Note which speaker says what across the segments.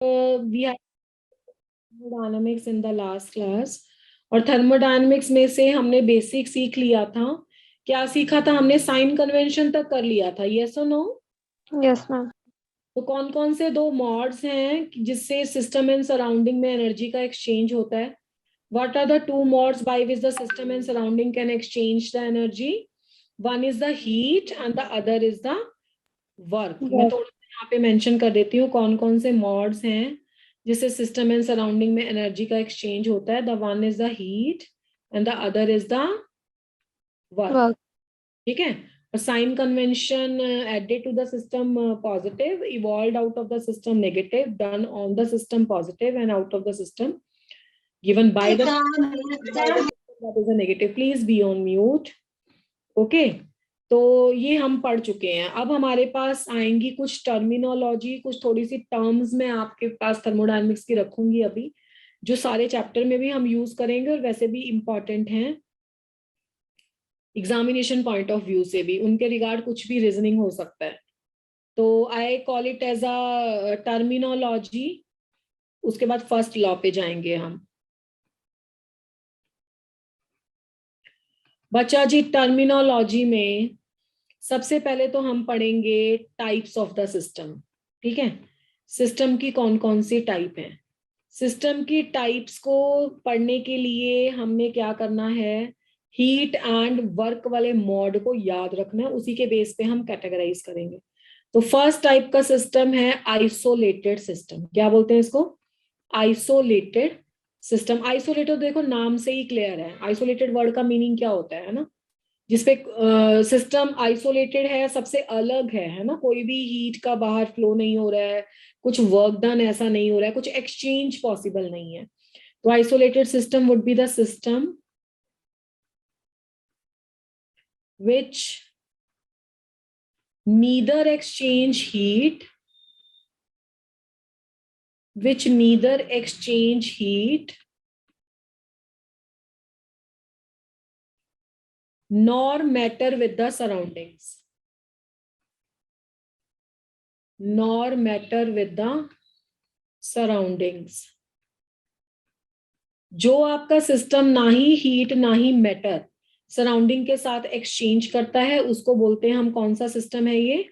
Speaker 1: We have thermodynamics in the last class. और thermodynamics में से हमने बेसिक सीख लिया था। क्या सीखा था हमने? साइन कन्वेंशन तक कर लिया था, यस और नो?
Speaker 2: Yes ma'am.
Speaker 1: तो कौन कौन से दो मॉड्स हैं जिससे सिस्टम एंड सराउंडिंग में एनर्जी का एक्सचेंज होता है? What are the two modes by which the system and surrounding can exchange the energy? One is the heat and the other is the work. मैं थोड़ा सा यहाँ पे मेंशन कर देती हूँ कौन कौन से modes हैं जिससे सिस्टम एंड सराउंडिंग में एनर्जी का एक्सचेंज होता है। The one is the heat and the other is the work.
Speaker 2: Work.
Speaker 1: ठीक है। A sign convention added to the system positive, evolved out of the system negative, done on the system positive and out of the system given by the that is a negative. Please be on mute. Okay. तो ये हम पढ़ चुके हैं। अब हमारे पास आएंगी कुछ टर्मिनोलॉजी, कुछ थोड़ी सी टर्म्स मैं आपके पास थर्मोडायनेमिक्स की रखूंगी अभी, जो सारे चैप्टर में भी हम यूज करेंगे और वैसे भी इंपॉर्टेंट हैं एग्जामिनेशन पॉइंट ऑफ व्यू से भी, उनके रिगार्ड कुछ भी रीजनिंग हो सकता है। तो I call it as a terminology. उसके बाद फर्स्ट लॉ पे जाएंगे हम। बच्चा जी, टर्मिनोलॉजी में सबसे पहले तो हम पढ़ेंगे टाइप्स ऑफ द सिस्टम। ठीक है। सिस्टम की कौन कौन सी टाइप है? सिस्टम की टाइप्स को पढ़ने के लिए हमने क्या करना है, हीट एंड वर्क वाले मॉड को याद रखना है, उसी के बेस पे हम कैटेगराइज करेंगे। तो फर्स्ट टाइप का सिस्टम है आइसोलेटेड सिस्टम। क्या बोलते हैं इसको? Isolated system. आइसोलेटेड देखो नाम से ही क्लियर है, आइसोलेटेड वर्ड का मीनिंग क्या होता है ना, जिसपे सिस्टम आइसोलेटेड है, सबसे अलग है ना, कोई भी हीट का बाहर फ्लो नहीं हो रहा है, कुछ वर्क डन ऐसा नहीं हो रहा है, कुछ एक्सचेंज पॉसिबल नहीं है। तो isolated system would be the system which neither exchange heat which neither exchange heat nor matter with the surroundings, nor matter with the surroundings। जो आपका सिस्टम ना ही हीट ना ही मैटर सराउंडिंग के साथ एक्सचेंज करता है, उसको बोलते हैं हम, कौन सा सिस्टम है ये?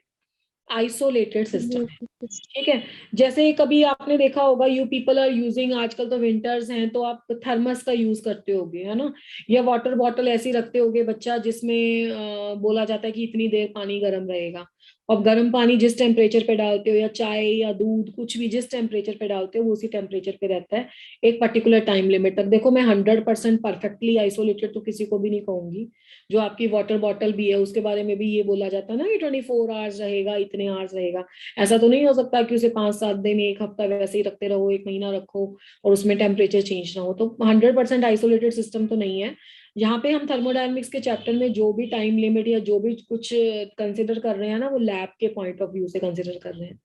Speaker 1: आइसोलेटेड सिस्टम है। ठीक है। जैसे कभी आपने देखा होगा, यू पीपल आर यूजिंग, आजकल तो विंटर्स हैं तो आप थर्मस का यूज करते होगे, है ना, या वाटर बॉटल ऐसी रखते होगे बच्चा, जिसमें बोला जाता है कि इतनी देर पानी गर्म रहेगा। और गर्म पानी जिस टेम्परेचर पे डालते हो, या चाय या दूध कुछ भी जिस टेम्परेचर पे डालते हो, वो उसी टेम्परेचर पे रहता है एक पर्टिकुलर टाइम लिमिट तक। देखो मैं 100% परफेक्टली आइसोलेटेड तो किसी को भी नहीं कहूंगी। जो आपकी वाटर बॉटल भी है उसके बारे में भी ये बोला जाता है ना कि 24 आवर्स रहेगा, इतने आवर्स रहेगा। ऐसा तो नहीं हो सकता कि उसे 5-7 दिन, एक हफ्ता वैसे ही रखते रहो, एक महीना रखो और उसमें टेम्परेचर चेंज ना हो। तो 100% आइसोलेटेड सिस्टम तो नहीं है। यहाँ पे हम थर्मोडायनेमिक्स के चैप्टर में जो भी टाइम लिमिट या जो भी कुछ कंसिडर कर रहे हैं ना, वो लैब के पॉइंट ऑफ व्यू से कंसिडर कर रहे हैं।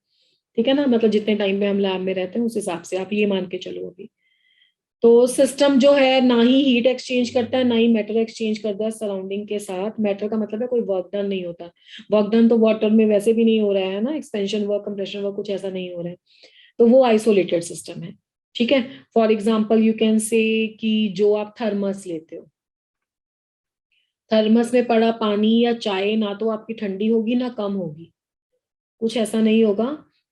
Speaker 1: ठीक है ना, मतलब जितने टाइम पे हम लैब में रहते हैं उस हिसाब से आप ये मान के चलो अभी। तो सिस्टम जो है ना ही हीट एक्सचेंज करता है ना ही मैटर एक्सचेंज करता है सराउंडिंग के साथ। मैटर का मतलब है कोई वर्क डन नहीं होता। वर्क डन तो वाटर में वैसे भी नहीं हो रहा है ना, एक्सपेंशन वर्क, कंप्रेशन वर्क, कुछ ऐसा नहीं हो रहा है। तो वो आइसोलेटेड सिस्टम है। ठीक है। फॉर एग्जाम्पल यू कैन से कि जो आप थर्मस लेते हो, थर्मस में पड़ा पानी या चाय ना तो आपकी ठंडी होगी ना कम होगी, कुछ ऐसा नहीं होगा।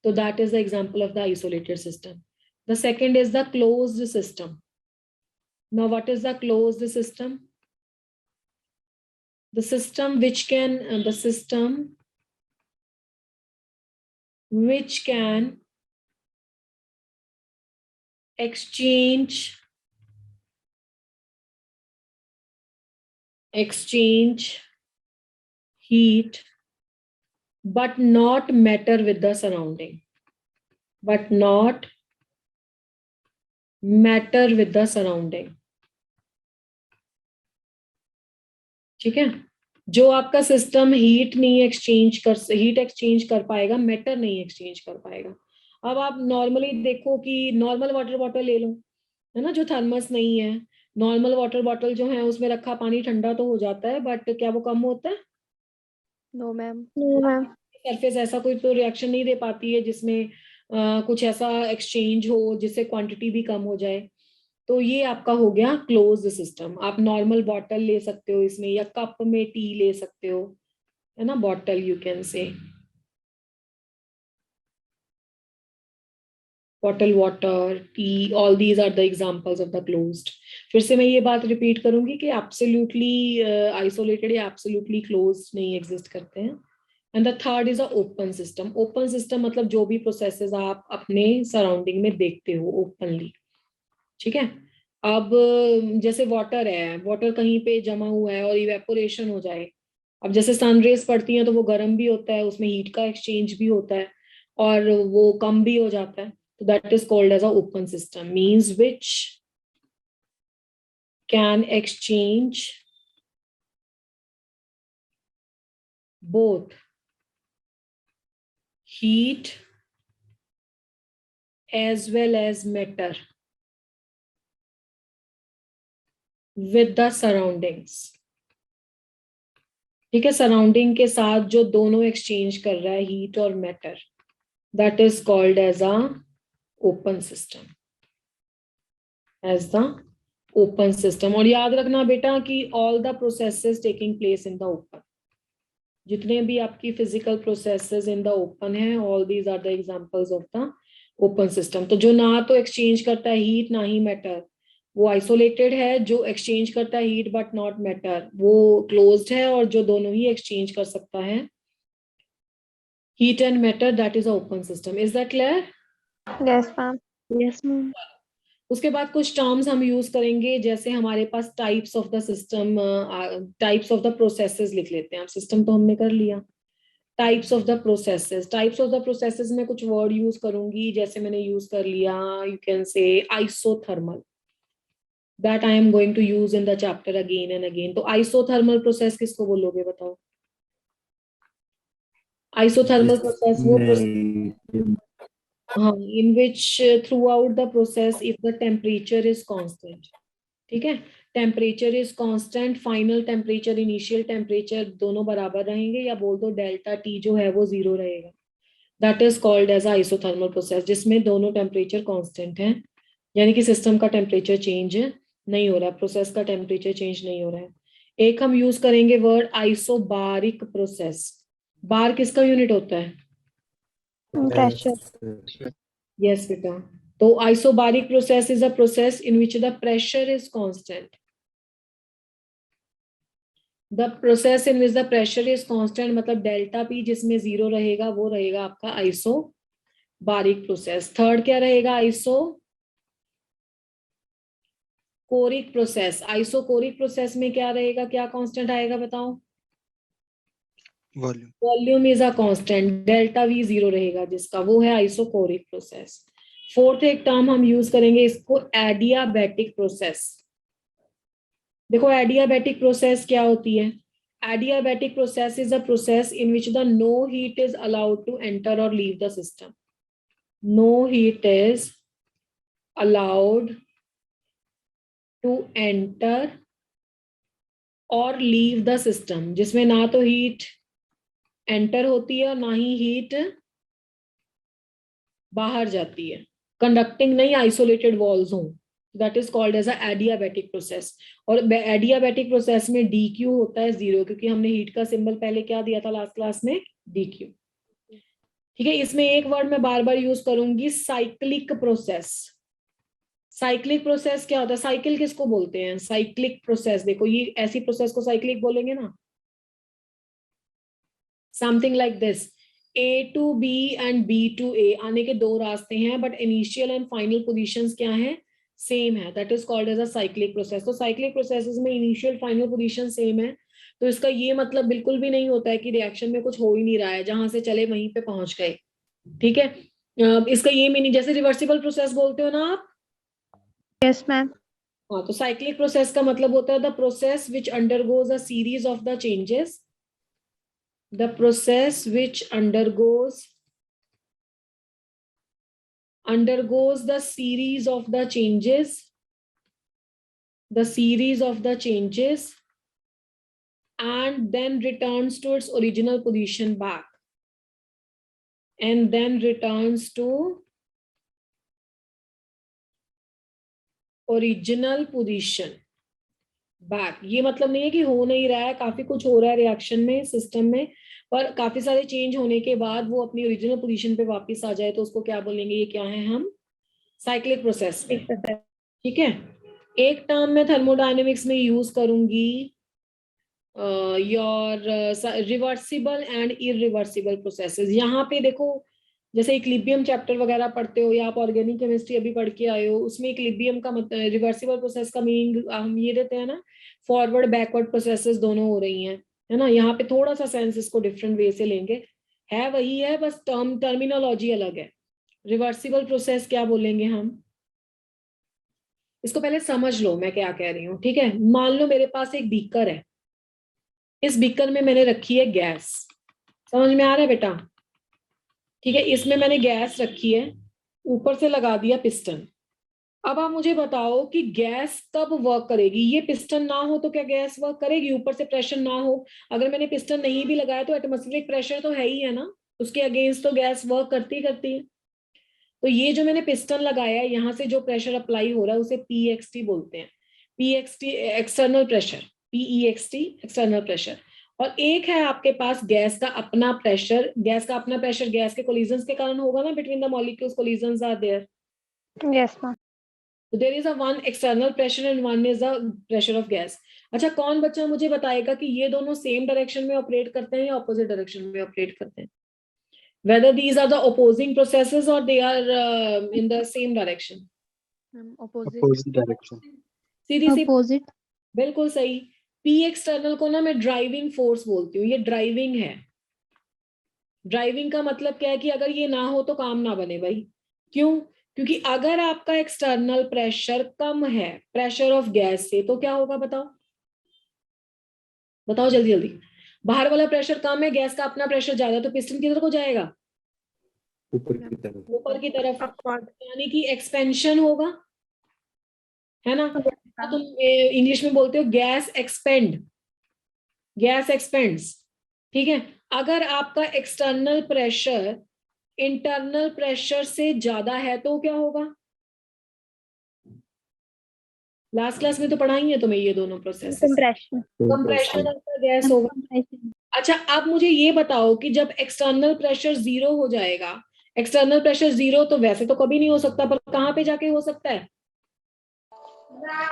Speaker 1: तो that is the example of the isolated system. The second is the closed system. Now, what is the closed system? The system which can, the system which can exchange heat, but not matter with the surrounding, but not matter with the surrounding। ठीक है। जो आपका system heat exchange कर पाएगा, matter नहीं exchange कर पाएगा। अब आप नॉर्मली देखो कि नॉर्मल वाटर बॉटल ले लो, है ना, जो थर्मस नहीं है। नॉर्मल वाटर बॉटल जो है उसमें रखा पानी ठंडा तो हो जाता है, बट क्या वो कम होता है?
Speaker 2: No ma'am. No ma'am.
Speaker 1: Surface ऐसा कोई तो रिएक्शन नहीं दे पाती है जिसमें कुछ ऐसा एक्सचेंज हो जिससे क्वांटिटी भी कम हो जाए, तो ये आपका हो गया क्लोज्ड सिस्टम। आप नॉर्मल बॉटल ले सकते हो इसमें, या कप में टी ले सकते हो, है ना, bottle you can say, bottle water, tea, all these are the examples of the closed. फिर से मैं ये बात रिपीट करूंगी कि एब्सोल्युटली आइसोलेटेड या एब्सोल्युटली क्लोज्ड नहीं एग्जिस्ट करते हैं। And the third is a open system. Open system मतलब जो भी प्रोसेसेस आप अपने सराउंडिंग में देखते हो ओपनली, ठीक है। अब जैसे वाटर है, वाटर कहीं पे जमा हुआ है और इवेपोरेशन हो जाए, अब जैसे सन रेज पड़ती हैं तो वो गर्म भी होता है, उसमें हीट का एक्सचेंज भी होता है, और वो कम भी हो जाता है, तो that is called as a open system, means which can exchange both heat as well as matter with the surroundings। ठीक है, सराउंडिंग के साथ जो दोनों एक्सचेंज कर रहा है हीट और matter, that is called as a open system, as the open system. और याद रखना बेटा कि all the processes taking place in the open, जितने भी आपकी physical processes in the open है, all these are the examples of the open system. तो जो ना तो एक्सचेंज करता है हीट ना ही मैटर, वो आइसोलेटेड है। जो एक्सचेंज करता है हीट बट नॉट मैटर, वो क्लोज्ड है। और जो दोनों ही एक्सचेंज कर सकता है heat and matter, that is a open system. Is that clear?
Speaker 2: Yes ma'am. Yes ma'am.
Speaker 1: उसके बाद कुछ टर्म्स हम यूज करेंगे, जैसे हमारे पास types of the system, types of the processes लिख लेते हैं। अब सिस्टम तो हमने कर लिया, types of the processes. Types of the processes में कुछ वर्ड यूज करूंगी, जैसे मैंने यूज कर लिया, you can say isothermal, that I am going to use in the chapter again and again. तो आइसोथर्मल प्रोसेस किसको बोलोगे बताओ? आइसोथर्मल प्रोसेस वो हाँ, in which throughout the process if the temperature is constant, ठीक है, temperature is constant, final temperature initial temperature दोनों बराबर रहेंगे, या बोल दो डेल्टा टी जो है वो जीरो रहेगा, that is called as isothermal process, जिसमें दोनों टेम्परेचर कांस्टेंट हैं, यानी कि सिस्टम का टेम्परेचर चेंज नहीं हो रहा है, प्रोसेस का टेम्परेचर चेंज नहीं हो रहा है। एक हम यूज करेंगे वर्ड आइसोबारिक प्रोसेस। बार किसका यूनिट होता है?
Speaker 2: प्रेशर।
Speaker 1: यस बेटा। तो isobaric process is a process in which the pressure is constant. The process in which the pressure is constant मतलब डेल्टा पी जिसमें जीरो रहेगा, वो रहेगा आपका आइसोबारिक प्रोसेस। थर्ड क्या रहेगा? Isochoric process. Isochoric process में क्या रहेगा, क्या कांस्टेंट आएगा बताओ?
Speaker 3: Volume.
Speaker 1: Volume is a constant, delta V zero रहेगा जिसका, वो है आइसोकोरिक प्रोसेस। फोर्थ एक टर्म हम यूज करेंगे इसको, एडियाबैटिक प्रोसेस। देखो एडियाबैटिक प्रोसेस क्या होती है? Adiabatic process is a process in which the no heat is allowed to enter और leave the system. No heat is allowed to enter और लीव द सिस्टम, जिसमें ना तो हीट एंटर होती है और ना ही हीट बाहर जाती है, कंडक्टिंग नहीं, आइसोलेटेड वॉल्स हों, that is called as a adiabatic process. और एडियाबैटिक प्रोसेस में डी क्यू होता है जीरो, क्योंकि हमने हीट का सिंबल पहले क्या दिया था लास्ट क्लास में? D Q. ठीक है, इसमें एक वर्ड मैं बार बार यूज करूंगी, साइक्लिक प्रोसेस। साइक्लिक प्रोसेस क्या होता है? साइकिल किसको बोलते हैं? Cyclic process. देखो ये ऐसी प्रोसेस को साइक्लिक बोलेंगे ना, something like this, A to B and B to A आने के दो रास्ते हैं, but initial and final positions क्या है? सेम है, that is called as a cyclic process. तो साइक्लिक प्रोसेसेस में इनिशियल फाइनल पोजीशन सेम है, तो इसका ये मतलब बिल्कुल भी नहीं होता है कि रिएक्शन में कुछ हो ही नहीं रहा है, जहां से चले वहीं पे पहुंच गए। ठीक है, इसका ये मीनिंग, जैसे रिवर्सिबल प्रोसेस बोलते हो ना आप।
Speaker 2: Yes ma'am.
Speaker 1: हाँ, तो साइक्लिक प्रोसेस का मतलब होता है the process which undergoes a series of the changes, the process which undergoes the series of the changes, and then returns to its original position back. and then returns to original position back. ये मतलब नहीं है कि हो नहीं रहा है, काफी कुछ हो रहा है रिएक्शन में, सिस्टम में, पर काफी सारे चेंज होने के बाद वो अपनी ओरिजिनल पोजीशन पे वापस आ जाए तो उसको क्या बोलेंगे, ये क्या है, हम साइक्लिक प्रोसेस में, ठीक है। एक टर्म में थर्मोडायनेमिक्स में यूज करूंगी your reversible and irreversible processes. यहाँ पे देखो, जैसे इक्विलिब्रियम चैप्टर वगैरह पढ़ते हो या आप ऑर्गेनिक केमिस्ट्री अभी पढ़ के आए हो, उसमें इक्विलिब्रियम का मतलब रिवर्सिबल प्रोसेस का मीनिंग हम ये देते हैं ना, फॉरवर्ड बैकवर्ड प्रोसेसेस दोनों हो रही हैं, है ना। यहाँ पे थोड़ा सा सेंस इसको डिफरेंट वे से लेंगे, है वही है, बस टर्मिनोलॉजी अलग है। रिवर्सिबल प्रोसेस क्या बोलेंगे हम, इसको पहले समझ लो मैं क्या कह रही हूँ, ठीक है। मान लो मेरे पास एक बीकर है, इस बीकर में मैंने रखी है गैस, समझ में आ रहा है बेटा, ठीक है। इसमें मैंने गैस रखी है, ऊपर से लगा दिया पिस्टन। अब आप मुझे बताओ कि गैस कब वर्क करेगी, ये पिस्टन ना हो तो क्या गैस वर्क करेगी, ऊपर से प्रेशर ना हो। अगर मैंने पिस्टन नहीं भी लगाया तो एटमॉस्फेरिक प्रेशर तो है ही है ना, उसके अगेंस्ट तो गैस वर्क करती है। तो ये जो मैंने पिस्टन लगाया है, यहाँ से जो प्रेशर अप्लाई हो रहा है उसे पीएक्सटी बोलते हैं, पीएक्सटी एक्सटर्नल प्रेशर, पीईएक्सटी एक्सटर्नल प्रेशर। और एक है आपके पास गैस का अपना प्रेशर, गैस का अपना प्रेशर गैस के कोलिजन्स के कारण होगा ना, between the molecules collisions are there.
Speaker 2: Yes, ma'am.
Speaker 1: So there is a one external pressure and one is the pressure of gas. अच्छा, कौन बच्चा मुझे बताएगा कि ये दोनों सेम डायरेक्शन में ऑपरेट करते हैं या ऑपोजिट डायरेक्शन में ऑपरेट करते हैं, whether these are the opposing processes or they are in the same direction.
Speaker 2: Opposite
Speaker 3: direction.
Speaker 1: Sidhi C,
Speaker 2: opposite
Speaker 1: बिल्कुल सही। पी एक्सटर्नल को ना मैं ड्राइविंग फोर्स बोलती हूँ, ये ड्राइविंग है। ड्राइविंग का मतलब क्या है कि अगर ये ना हो तो काम ना बने भाई। क्यों? क्योंकि अगर आपका एक्सटर्नल प्रेशर कम है प्रेशर ऑफ गैस से तो क्या होगा, बताओ बताओ जल्दी जल्दी। बाहर वाला प्रेशर कम है, गैस का अपना प्रेशर ज्यादा, तो पिस्टन किधर को जाएगा,
Speaker 3: ऊपर की तरफ।
Speaker 1: ऊपर की तरफ, यानी कि एक्सपेंशन होगा, है ना। तुम इंग्लिश में बोलते हो गैस एक्सपेंड, गैस एक्सपेंड्स, ठीक है। अगर आपका एक्सटर्नल प्रेशर इंटरनल प्रेशर से ज्यादा है तो क्या होगा, लास्ट क्लास में तो पढ़ाई है तुम्हें ये दोनों process,
Speaker 2: compression
Speaker 1: compression of the gas होगा। अच्छा, अब मुझे ये बताओ कि जब एक्सटर्नल प्रेशर जीरो हो जाएगा, एक्सटर्नल प्रेशर जीरो तो वैसे तो कभी नहीं हो सकता, पर कहाँ पे जाके हो सकता है,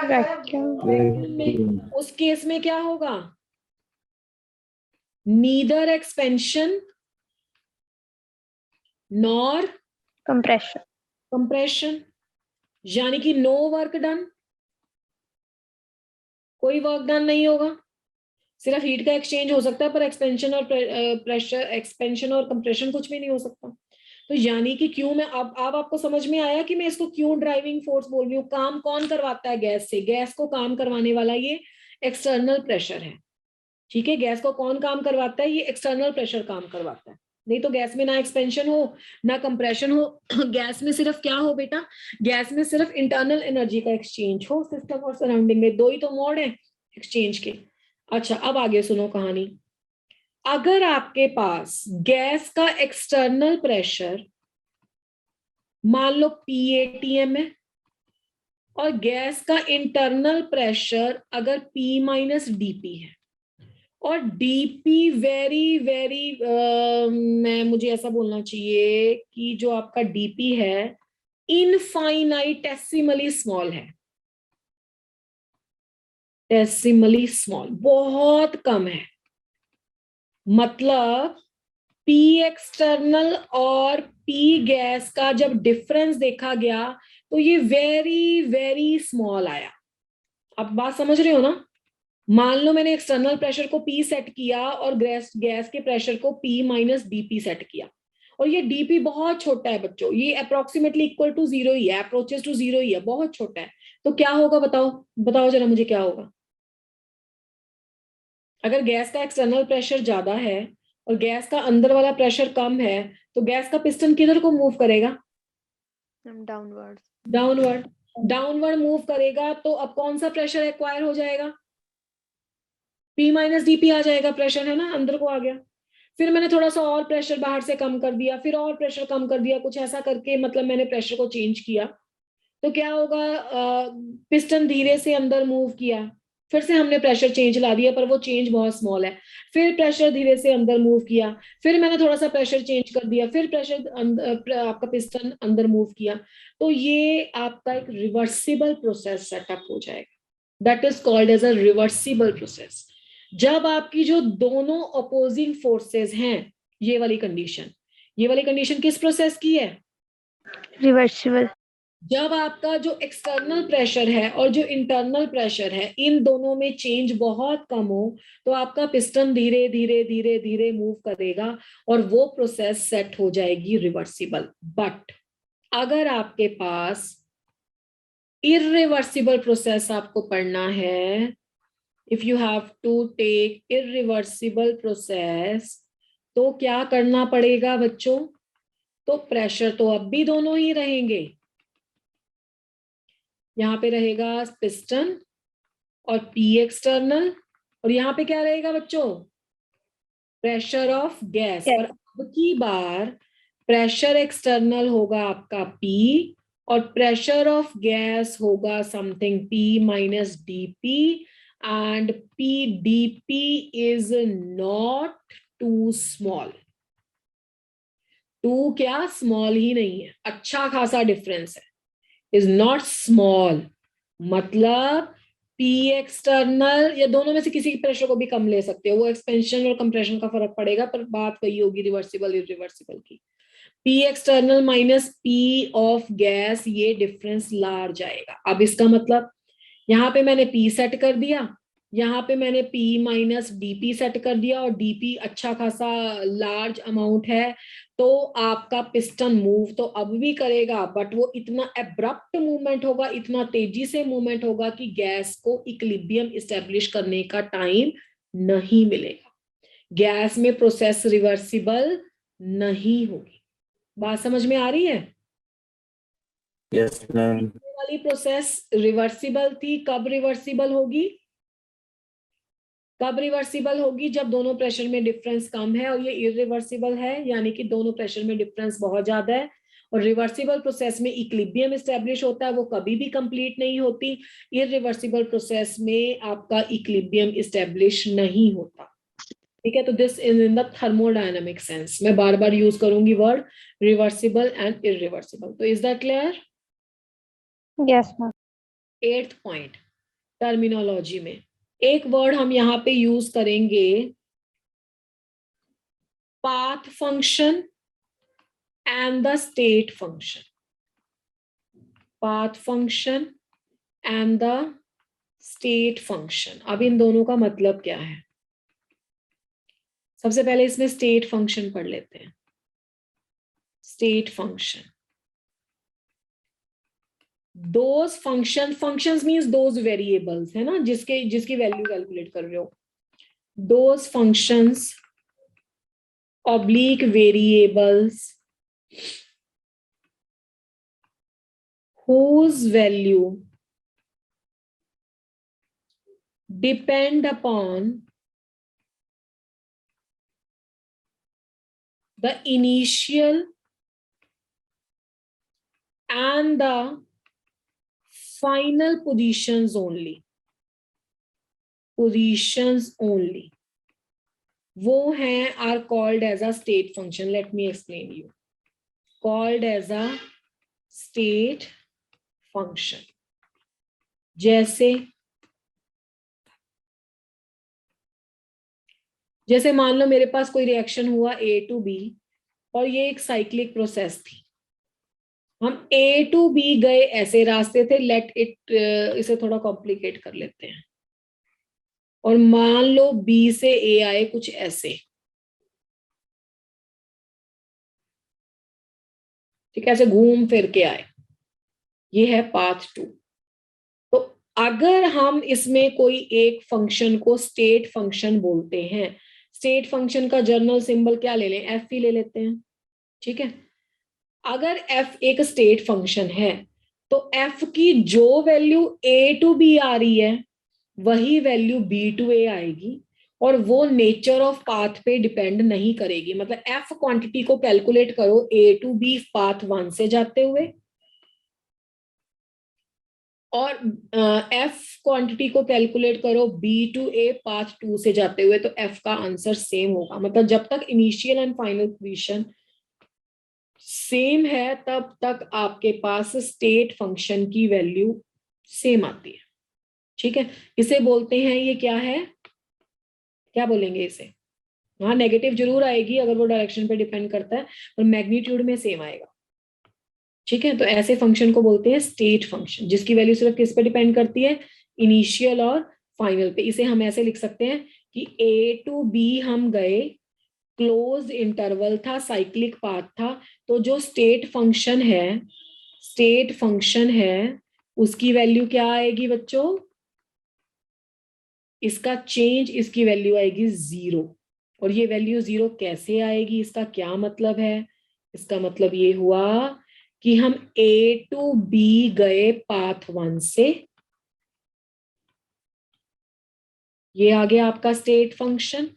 Speaker 2: vacuum
Speaker 1: उस केस में क्या होगा, नीदर एक्सपेंशन नॉर
Speaker 2: compression
Speaker 1: यानी कि नो वर्क डन, कोई वर्क डन नहीं होगा, सिर्फ हीट का एक्सचेंज हो सकता है, पर एक्सपेंशन और प्रेशर, एक्सपेंशन और कंप्रेशन कुछ भी नहीं हो सकता। तो यानी कि क्यों मैं अब आपको समझ में आया कि मैं इसको क्यों ड्राइविंग फोर्स बोल रही हूँ। काम कौन करवाता है गैस से, गैस को काम करवाने वाला ये एक्सटर्नल प्रेशर है, ठीक है। गैस को कौन काम करवाता है, ये एक्सटर्नल प्रेशर काम करवाता है। नहीं तो गैस में ना एक्सपेंशन हो ना कंप्रेशन हो गैस में सिर्फ क्या हो बेटा, गैस में सिर्फ इंटरनल एनर्जी का एक्सचेंज हो सिस्टम और सराउंडिंग में, दो ही तो मोड है एक्सचेंज के। अच्छा, अब आगे सुनो कहानी। अगर आपके पास गैस का एक्सटर्नल प्रेशर मान लो PATM है और गैस का इंटरनल प्रेशर अगर P माइनस DP है, और DP वेरी वेरी मुझे ऐसा बोलना चाहिए कि जो आपका DP है इनफाइनाइटेसिमली स्मॉल है, डेसिमली स्मॉल, बहुत कम है। मतलब P एक्सटर्नल और P गैस का जब डिफरेंस देखा गया तो ये वेरी वेरी स्मॉल आया। आप बात समझ रहे हो ना। मान लो मैंने एक्सटर्नल प्रेशर को P सेट किया और गैस के प्रेशर को P माइनस DP सेट किया, और ये DP बहुत छोटा है बच्चों, ये अप्रोक्सीमेटली इक्वल टू जीरो ही है, अप्रोचेस टू जीरो ही है, बहुत छोटा है। तो क्या होगा बताओ, बताओ जरा मुझे क्या होगा। अगर गैस का एक्सटर्नल प्रेशर ज्यादा है और गैस का अंदर वाला प्रेशर कम है तो गैस का पिस्टन किधर को मूव करेगा,
Speaker 2: डाउनवर्ड
Speaker 1: डाउनवर्ड, डाउनवर्ड मूव करेगा। तो अब कौन सा प्रेशर एक्वायर हो जाएगा, P माइनस DP आ जाएगा, प्रेशर है ना अंदर को आ गया। फिर मैंने थोड़ा सा और प्रेशर बाहर से कम कर दिया, फिर और प्रेशर कम कर दिया, कुछ ऐसा करके मतलब मैंने प्रेशर को चेंज किया, तो क्या होगा, पिस्टन धीरे से अंदर मूव किया, फिर से हमने प्रेशर चेंज ला दिया पर वो चेंज बहुत स्मॉल है, फिर प्रेशर धीरे से अंदर मूव किया, फिर मैंने थोड़ा सा प्रेशर चेंज कर दिया, फिर प्रेशर आपका पिस्टन अंदर मूव किया, तो ये आपका एक रिवर्सिबल प्रोसेस सेटअप हो जाएगा, that is called as a reversible process. जब आपकी जो दोनों अपोजिंग फोर्सेस हैं, ये वाली कंडीशन किस प्रोसेस की है?
Speaker 2: रिवर्सिबल।
Speaker 1: जब आपका जो एक्सटर्नल प्रेशर है और जो इंटरनल प्रेशर है, इन दोनों में चेंज बहुत कम हो, तो आपका पिस्टन धीरे धीरे धीरे धीरे मूव करेगा और वो प्रोसेस सेट हो जाएगी रिवर्सिबल। बट अगर आपके पास इरिवर्सिबल प्रोसेस आपको पढ़ना है, if you have to take irreversible process, तो क्या करना पड़ेगा बच्चों? तो प्रेशर तो अब भी दोनों ही रहेंगे, यहाँ पे रहेगा पिस्टन और पी एक्सटर्नल, और यहाँ पे क्या रहेगा बच्चों? Pressure of gas. पर अब की बार प्रेशर एक्सटर्नल होगा आपका P और प्रेशर ऑफ गैस होगा something P minus dP, and PdP is not too small. Too क्या स्मॉल ही नहीं है, अच्छा खासा डिफरेंस है, इज नॉट स्मॉल, मतलब P एक्सटर्नल या दोनों में से किसी प्रेशर को भी कम ले सकते हो, वो एक्सपेंशन और कंप्रेशन का फर्क पड़ेगा, पर बात वही होगी रिवर्सिबल इरिवर्सिबल की। P external minus P of gas, ये डिफरेंस लार्ज आएगा। अब इसका मतलब यहाँ पे मैंने P सेट कर दिया, यहाँ पे मैंने P माइनस DP सेट कर दिया, और DP अच्छा खासा लार्ज अमाउंट है, तो आपका पिस्टन मूव तो अब भी करेगा, बट वो इतना एब्रप्ट मूवमेंट होगा, इतना तेजी से मूवमेंट होगा कि गैस को इक्विलिब्रियम इस्टेब्लिश करने का टाइम नहीं मिलेगा। गैस में प्रोसेस रिवर्सिबल नहीं होगी। बात समझ में आ रही है?
Speaker 3: Yes ma'am.
Speaker 1: वाली प्रोसेस रिवर्सिबल थी, कब रिवर्सिबल होगी? कब रिवर्सिबल होगी? जब दोनों प्रेशर में डिफरेंस कम है, और ये इरिवर्सिबल है, यानी कि दोनों प्रेशर में डिफरेंस बहुत ज्यादा है, और रिवर्सिबल प्रोसेस में इक्विलिब्रियम एस्टेब्लिश होता है, वो कभी भी कंप्लीट नहीं होती। इरिवर्सिबल प्रोसेस में आपका इक्विलिब्रियम एस्टेब्लिश नहीं होता। ठीक है, तो this is in the thermodynamic sense. मैं बार बार यूज करूंगी वर्ड रिवर्सिबल एंड इरिवर्सिबल। तो is that clear?
Speaker 2: Yes ma'am.
Speaker 1: 8th point, terminology में एक वर्ड हम यहाँ पे यूज करेंगे, path function and the state function. Path function and the state function. अब इन दोनों का मतलब क्या है? सबसे पहले इसमें स्टेट फंक्शन पढ़ लेते हैं। State function, those functions means those variables, है ना, जिसकी वैल्यू कैलकुलेट कर रहे हो। those functions oblique variables whose value depend upon the initial and the final positions only, वो हैं are called as a state function. Let me explain you. Called as a state function. जैसे मान लो मेरे पास कोई reaction हुआ A to B, और ये एक साइक्लिक प्रोसेस थी। हम A to B गए, ऐसे रास्ते थे, लेट इट, इसे थोड़ा कॉम्प्लिकेट कर लेते हैं, और मान लो B से A आए कुछ ऐसे, ठीक है, ऐसे घूम फिर के आए, ये है पाथ 2। तो अगर हम इसमें कोई एक फंक्शन को स्टेट फंक्शन बोलते हैं, स्टेट फंक्शन का जर्नल सिंबल क्या ले लें? F ही ले लेते हैं, ठीक है। अगर F एक स्टेट फंक्शन है, तो F की जो वैल्यू A to B आ रही है, वही वैल्यू B to A आएगी, और वो नेचर ऑफ पाथ पे डिपेंड नहीं करेगी। मतलब एफ क्वांटिटी को कैलकुलेट करो ए टू बी पाथ 1 से जाते हुए, और एफ क्वांटिटी को कैलकुलेट करो बी टू ए पाथ 2 से जाते हुए, तो एफ का आंसर सेम होगा। मतलब जब तक initial and final position same है तब तक आपके पास स्टेट फंक्शन की वैल्यू सेम आती है। ठीक है, इसे बोलते हैं, ये क्या है, क्या बोलेंगे इसे, हाँ नेगेटिव जरूर आएगी अगर वो डायरेक्शन पे डिपेंड करता है, और मैग्नीट्यूड में सेम आएगा। ठीक है, तो ऐसे फंक्शन को बोलते हैं स्टेट फंक्शन, जिसकी वैल्यू सिर्फ किस पे डिपेंड करती है, इनिशियल और फाइनल पे। इसे हम ऐसे लिख सकते हैं कि ए टू बी हम गए, क्लोज इंटरवल था, साइक्लिक पाथ था, तो जो स्टेट फंक्शन है उसकी वैल्यू क्या आएगी बच्चों, इसका चेंज, इसकी वैल्यू आएगी 0। और ये वैल्यू 0 कैसे आएगी, इसका क्या मतलब है, इसका मतलब ये हुआ कि हम ए टू बी गए पाथ 1 से, ये आ गया आपका स्टेट फंक्शन।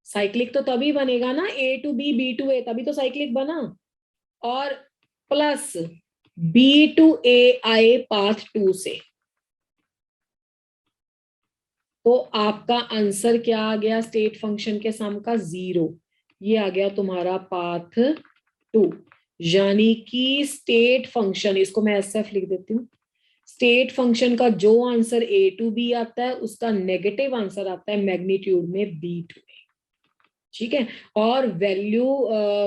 Speaker 1: साइक्लिक तो तभी बनेगा ना, ए टू बी बी टू ए, तभी तो साइक्लिक बना। और प्लस बी टू ए आए पाथ 2 से, तो आपका आंसर क्या आ गया स्टेट फंक्शन के सम का, 0। ये आ गया तुम्हारा पाथ 2। यानी कि स्टेट फंक्शन, इसको मैं एसएफ लिख देती हूँ, स्टेट फंक्शन का जो आंसर ए टू बी आता है उसका नेगेटिव आंसर आता है मैग्नीट्यूड में बी टू ए। ठीक है, और वैल्यू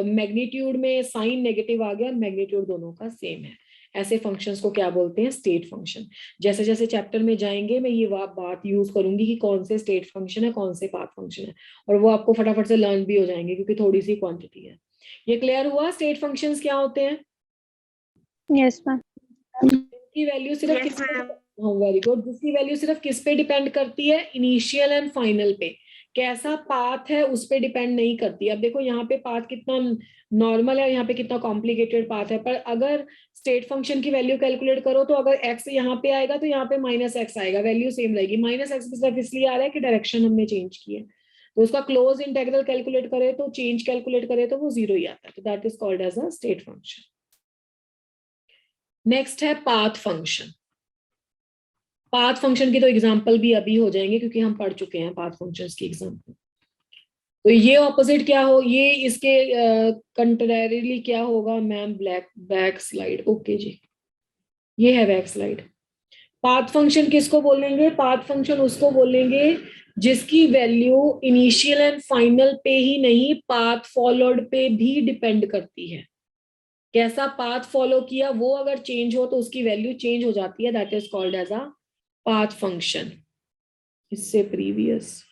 Speaker 1: मैग्नीट्यूड में साइन नेगेटिव आ गया और मैग्नीट्यूड दोनों का सेम है। ऐसे फंक्शंस को क्या बोलते हैं, स्टेट फंक्शन। जैसे जैसे चैप्टर में जाएंगे मैं ये बात यूज करूंगी कि कौन से स्टेट फंक्शन है, कौन से पाथ फंक्शन है, और वो आपको फटाफट से लर्न भी हो जाएंगे क्योंकि थोड़ी सी क्वांटिटी है। ये क्लियर हुआ स्टेट फंक्शंस क्या होते हैं?
Speaker 2: Yes ma'am.
Speaker 1: की वैल्यू सिर्फ किस पे, हाँ वेरी गुड, जिसकी वैल्यू सिर्फ किस पे डिपेंड करती है, इनिशियल एंड फाइनल पे। कैसा पाथ है उस पे डिपेंड नहीं करती। अब देखो यहाँ पे पाथ कितना नॉर्मल है, यहाँ पे कितना कॉम्प्लिकेटेड पाथ है, पर अगर स्टेट फंक्शन की वैल्यू कैलकुलेट करो तो अगर x यहाँ पे आएगा तो यहाँ पे -x आएगा, वैल्यू सेम रहेगी। -x सिर्फ इसलिए आ रहा है कि डायरेक्शन हमने चेंज की है, तो उसका क्लोज इंटेग्रल कैलकुलेट करे तो चेंज कैलकुलेट करे तो वो 0 ही आता है, तो that is called as a state function. Next है पाथ फंक्शन। पाथ फंक्शन की तो एग्जांपल भी अभी हो जाएंगे क्योंकि हम पढ़ चुके हैं पाथ फंक्शंस की एग्जांपल। तो ये ऑपोजिट क्या हो, ये इसके कंट्रेरिली क्या होगा मैम, बैक स्लाइड। ओके जी, ये है बैक स्लाइड। पाथ फंक्शन किसको बोलेंगे, पाथ फंक्शन उसको बोलेंगे जिसकी वैल्यू इनिशियल एंड फाइनल पे ही नहीं, पाथ फॉलोड पे भी डिपेंड करती है। कैसा पाथ फॉलो किया वो अगर चेंज हो तो उसकी वैल्यू चेंज हो जाती है, that is called as a path function. इससे प्रीवियस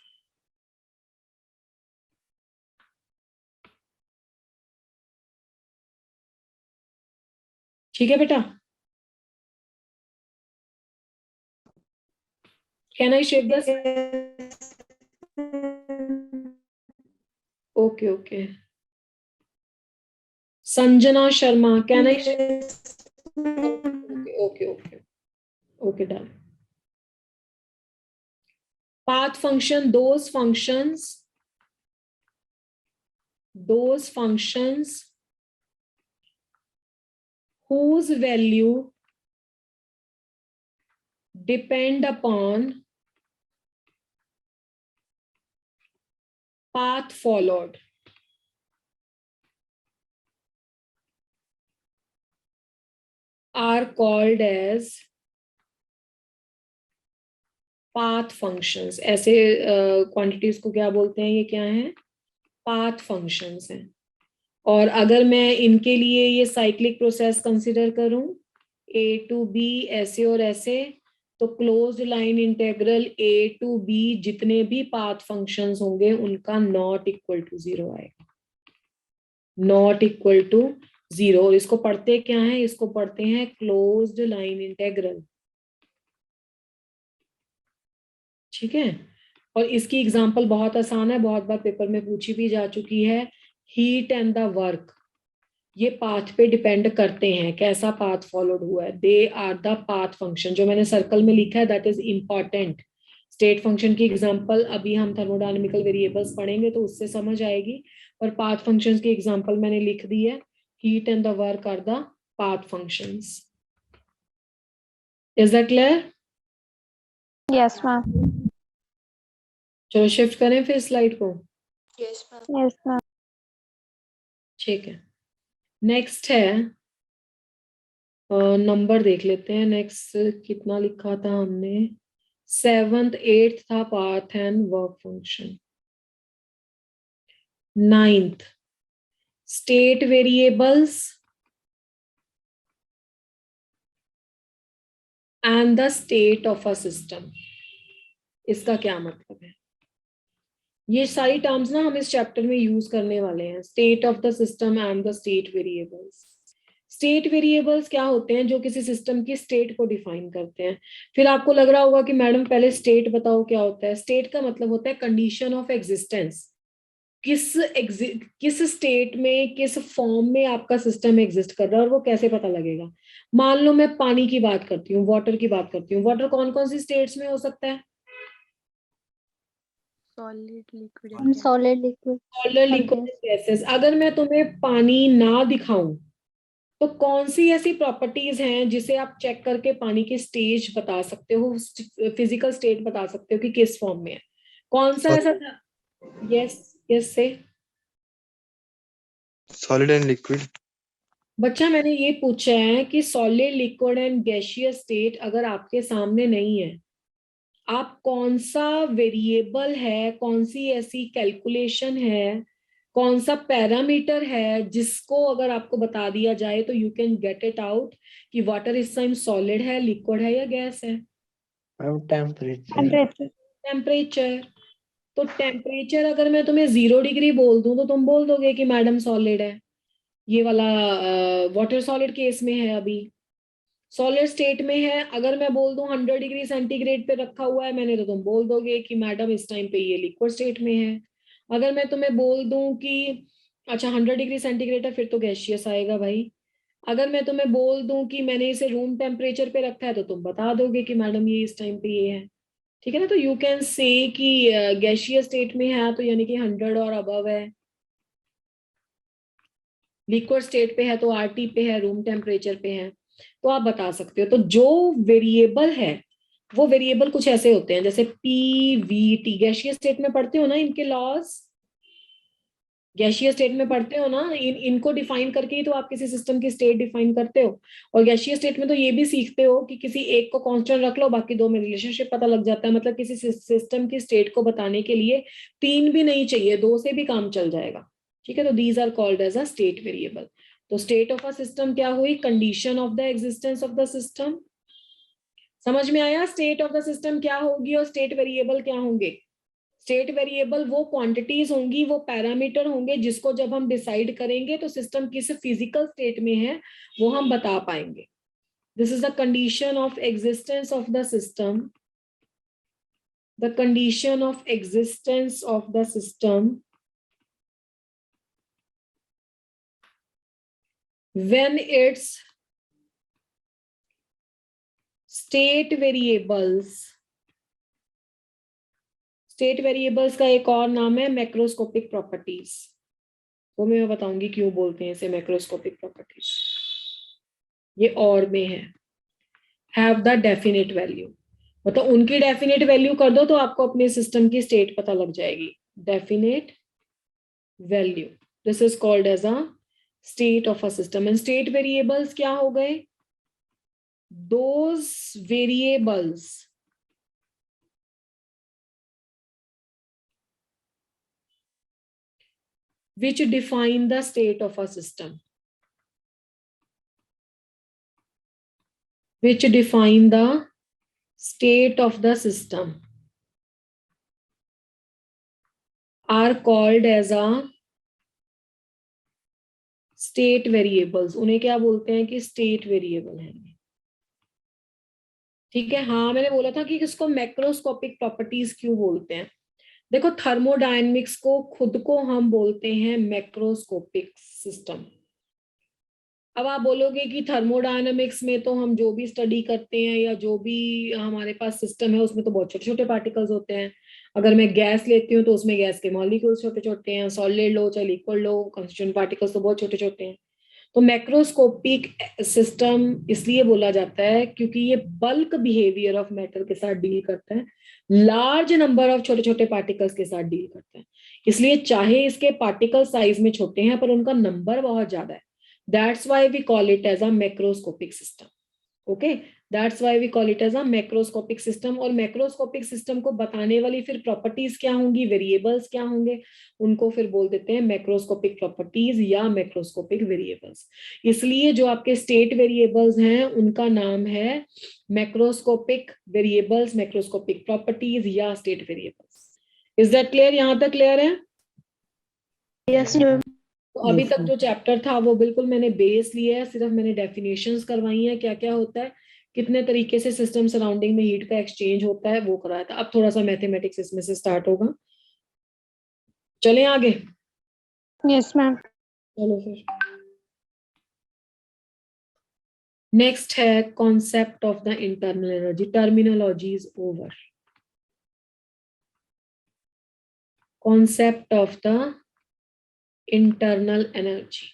Speaker 1: ठीक है बेटा, can I shape this? Okay okay, Sanjana Sharma, can I okay okay okay okay done. Path function, those functions whose value depend upon path followed are called as path functions. ऐसे quantities को क्या बोलते हैं, ये क्या है, पाथ फंक्शंस हैं। और अगर मैं इनके लिए ये साइक्लिक प्रोसेस कंसिडर करूं, ए टू बी ऐसे और ऐसे, तो closed line integral A to B जितने भी पाथ फंक्शंस होंगे उनका नॉट इक्वल टू 0 आएगा, नॉट इक्वल टू 0। और इसको पढ़ते क्या है, इसको पढ़ते हैं क्लोज्ड लाइन इंटेग्रल। ठीक है, और इसकी एग्जांपल बहुत आसान है, बहुत बार पेपर में पूछी भी जा चुकी है। हीट एंड द वर्क, ये पाथ पे डिपेंड करते हैं, कैसा पाथ फॉलोड हुआ है, they are the path function. जो मैंने सर्कल में लिखा है that is important, state function की एग्जांपल अभी हम थर्मोडायनेमिकल वेरिएबल्स पढ़ेंगे तो उससे समझ आएगी, पर पाथ फंक्शंस की एग्जांपल मैंने लिख दी है. Heat and the work are the path functions. Is that clear?
Speaker 2: Yes, ma'am.
Speaker 1: चलो शिफ्ट करें फिर स्लाइड को.
Speaker 2: Yes, ma'am.
Speaker 1: ठीक है. नेक्स्ट है, नंबर देख लेते हैं. नेक्स्ट कितना लिखा था हमने? 7th 8th था path and work function. 9th state variables and the state of a system. इसका क्या मतलब है? ये सारी टर्म्स ना हम इस चैप्टर में यूज करने वाले हैं. State of the system and the state variables. State variables क्या होते हैं? जो किसी सिस्टम की स्टेट को डिफाइन करते हैं. फिर आपको लग रहा होगा कि मैडम पहले स्टेट बताओ क्या होता है. स्टेट का मतलब होता है कंडीशन ऑफ एग्जिस्टेंस. किस स्टेट में, किस फॉर्म में आपका सिस्टम एग्जिस्ट कर रहा है और वो कैसे पता लगेगा. मान लो मैं पानी की बात करती हूँ, वाटर की बात करती हूँ. वाटर कौन कौन सी स्टेट्स में हो सकता है?
Speaker 2: Solid, liquid, and solid, liquid.
Speaker 1: Solid, liquid, gases. अगर मैं तुम्हें पानी ना दिखाऊं तो कौन सी ऐसी प्रॉपर्टीज हैं जिसे आप चेक करके पानी की स्टेज बता सकते हो, फिजिकल स्टेट बता सकते हो कि किस फॉर्म में है? कौन सा ऐसा? यस, यस से.
Speaker 4: Solid and liquid.
Speaker 1: बच्चा मैंने ये पूछा है कि solid, liquid and gaseous state अगर आपके सामने नहीं है, आप कौन सा वेरिएबल है, कौन सी ऐसी कैलकुलेशन है, कौन सा पैरामीटर है जिसको अगर आपको बता दिया जाए तो you can get it out कि वाटर इस टाइम सॉलिड है, लिक्विड है या गैस है?
Speaker 4: टेम्परेचर.
Speaker 1: टेम्परेचर. तो टेम्परेचर अगर मैं तुम्हें 0 डिग्री बोल दूं तो तुम बोल दोगे कि मैडम सॉलिड है. ये वाला वाटर सॉलिड केस में है, अभी सॉलिड स्टेट में है. अगर मैं बोल दूं 100 डिग्री सेंटीग्रेड पे रखा हुआ है मैंने, तो तुम बोल दोगे कि मैडम इस टाइम पे ये लिक्विड स्टेट में है. अगर मैं तुम्हें बोल दूं कि अच्छा 100 डिग्री सेंटीग्रेड है, फिर तो गैसियस आएगा भाई. अगर मैं तुम्हें बोल दूं कि मैंने इसे रूम टेम्परेचर पे रखा है तो तुम बता दोगे कि मैडम ये इस टाइम पे ये है. ठीक है ना? तो यू कैन से कि गैसियस स्टेट में है तो यानी कि 100 और अबव है. लिक्विड स्टेट पे है तो आरटी पे है, रूम टेम्परेचर पे है. तो आप बता सकते हो. तो जो वेरिएबल है वो वेरिएबल कुछ ऐसे होते हैं जैसे P V T. Gaseous state में पढ़ते हो ना इनके लॉज? गैसियस स्टेट में पढ़ते हो ना, इनको डिफाइन करके ही तो आप किसी सिस्टम की स्टेट डिफाइन करते हो. और गैसियस स्टेट में तो ये भी सीखते हो कि किसी एक को कांस्टेंट रख लो, बाकी दो में रिलेशनशिप पता लग जाता है. मतलब किसी सिस्टम की स्टेट को बताने के लिए 3 भी नहीं चाहिए, 2 से भी काम चल जाएगा. ठीक है? तो these are called as a state variable. तो स्टेट ऑफ अ सिस्टम क्या हुई? Condition of the existence of the system. समझ में आया? स्टेट ऑफ द सिस्टम क्या होगी और स्टेट वेरिएबल क्या होंगे? स्टेट वेरिएबल वो क्वांटिटीज होंगी, वो पैरामीटर होंगे जिसको जब हम डिसाइड करेंगे तो सिस्टम किस फिजिकल स्टेट में है वो हम बता पाएंगे. This is the condition of existence of the system. The condition of existence of the system when its state variables. State variables का एक और नाम है मैक्रोस्कोपिक प्रॉपर्टीज. वो मैं बताऊंगी क्यों बोलते हैं इसे मैक्रोस्कोपिक प्रॉपर्टीज. ये और में है. Have the definite value. मतलब उनकी डेफिनेट वैल्यू कर दो तो आपको अपने सिस्टम की स्टेट पता लग जाएगी. Definite value. This is called as a state of a system. And state variables क्या हो गए? Those variables which define the state of a system. Which define the state of the system are called as a state variables. उन्हें क्या बोलते हैं कि state variable है. ठीक है? हाँ मैंने बोला था कि इसको मैक्रोस्कोपिक प्रॉपर्टीज क्यों बोलते हैं. देखो थर्मोडायनेमिक्स को खुद को हम बोलते हैं मैक्रोस्कोपिक सिस्टम. अब आप बोलोगे कि थर्मोडायनामिक्स में तो हम जो भी स्टडी करते हैं या जो भी हमारे पास सिस्टम है उसमें तो बहुत छोटे छोटे पार्टिकल्स होते हैं। अगर मैं गैस लेती हूँ तो उसमें गैस के मॉलिक्यूल्स छोटे छोटे हैं, सॉलिड लो चाहे लिक्विड लो, कंस्टिट्यूएंट पार्टिकल्स तो बहुत छोटे छोटे हैं। तो मैक्रोस्कोपिक सिस्टम इसलिए बोला जाता है क्योंकि ये बल्क बिहेवियर ऑफ मैटर के साथ डील करता है, लार्ज नंबर ऑफ छोटे छोटे पार्टिकल्स के साथ डील करता है। इसलिए चाहे इसके पार्टिकल साइज में छोटे हैं पर उनका नंबर बहुत ज्यादा है। That's why we call it as a macroscopic system. Okay, that's why we call it as a macroscopic system. और मैक्रोस्कोपिक सिस्टम को बताने वाली फिर प्रॉपर्टीज क्या होंगी, वेरिएबल्स क्या होंगे, उनको फिर बोल देते हैं मैक्रोस्कोपिक प्रॉपर्टीज या मैक्रोस्कोपिक वेरिएबल्स। इसलिए जो आपके स्टेट वेरिएबल्स हैं उनका नाम है मैक्रोस्कोपिक वेरिएबल्स, मैक्रोस्कोपिक प्रॉपर्टीज या state variables. Is that clear? यहां तक क्लियर है?
Speaker 2: यस
Speaker 1: तो अभी तक जो चैप्टर था वो बिल्कुल मैंने बेस लिया है, सिर्फ मैंने डेफिनेशंस करवाई हैं, क्या क्या होता है, कितने तरीके से सिस्टम सराउंडिंग में हीट का एक्सचेंज होता है वो कराया था। अब थोड़ा सा मैथमेटिक्स इसमें से स्टार्ट होगा। चलें आगे?
Speaker 2: Yes ma'am.
Speaker 1: चलो फिर नेक्स्ट है concept of the internal energy. Terminology is over. Concept of the internal energy.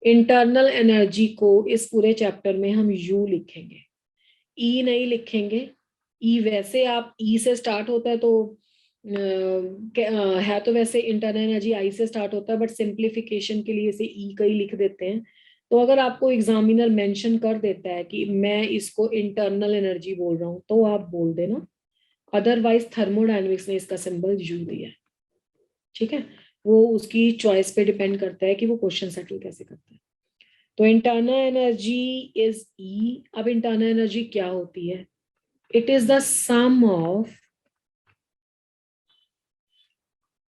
Speaker 1: Internal energy को इस पूरे चैप्टर में हम यू लिखेंगे, ई नहीं लिखेंगे। ई वैसे आप ई से स्टार्ट होता है तो है तो वैसे इंटरनल एनर्जी आई से स्टार्ट होता है, बट सिंप्लीफिकेशन के लिए इसे ई का ही लिख देते हैं। तो अगर आपको एग्जामिनर मेंशन कर देता है कि मैं इसको इंटरनल एनर्जी बोल रहा हूँ तो आप बोल देना, अदरवाइज थर्मोडायनेमिक्स ने इसका सिंबल यू दिया है। ठीक है, वो उसकी चॉइस पे डिपेंड करता है कि वो क्वेश्चन सेटल कैसे करता है। तो इंटरनल एनर्जी इज ई। अब इंटरनल एनर्जी क्या होती है? It is the sum of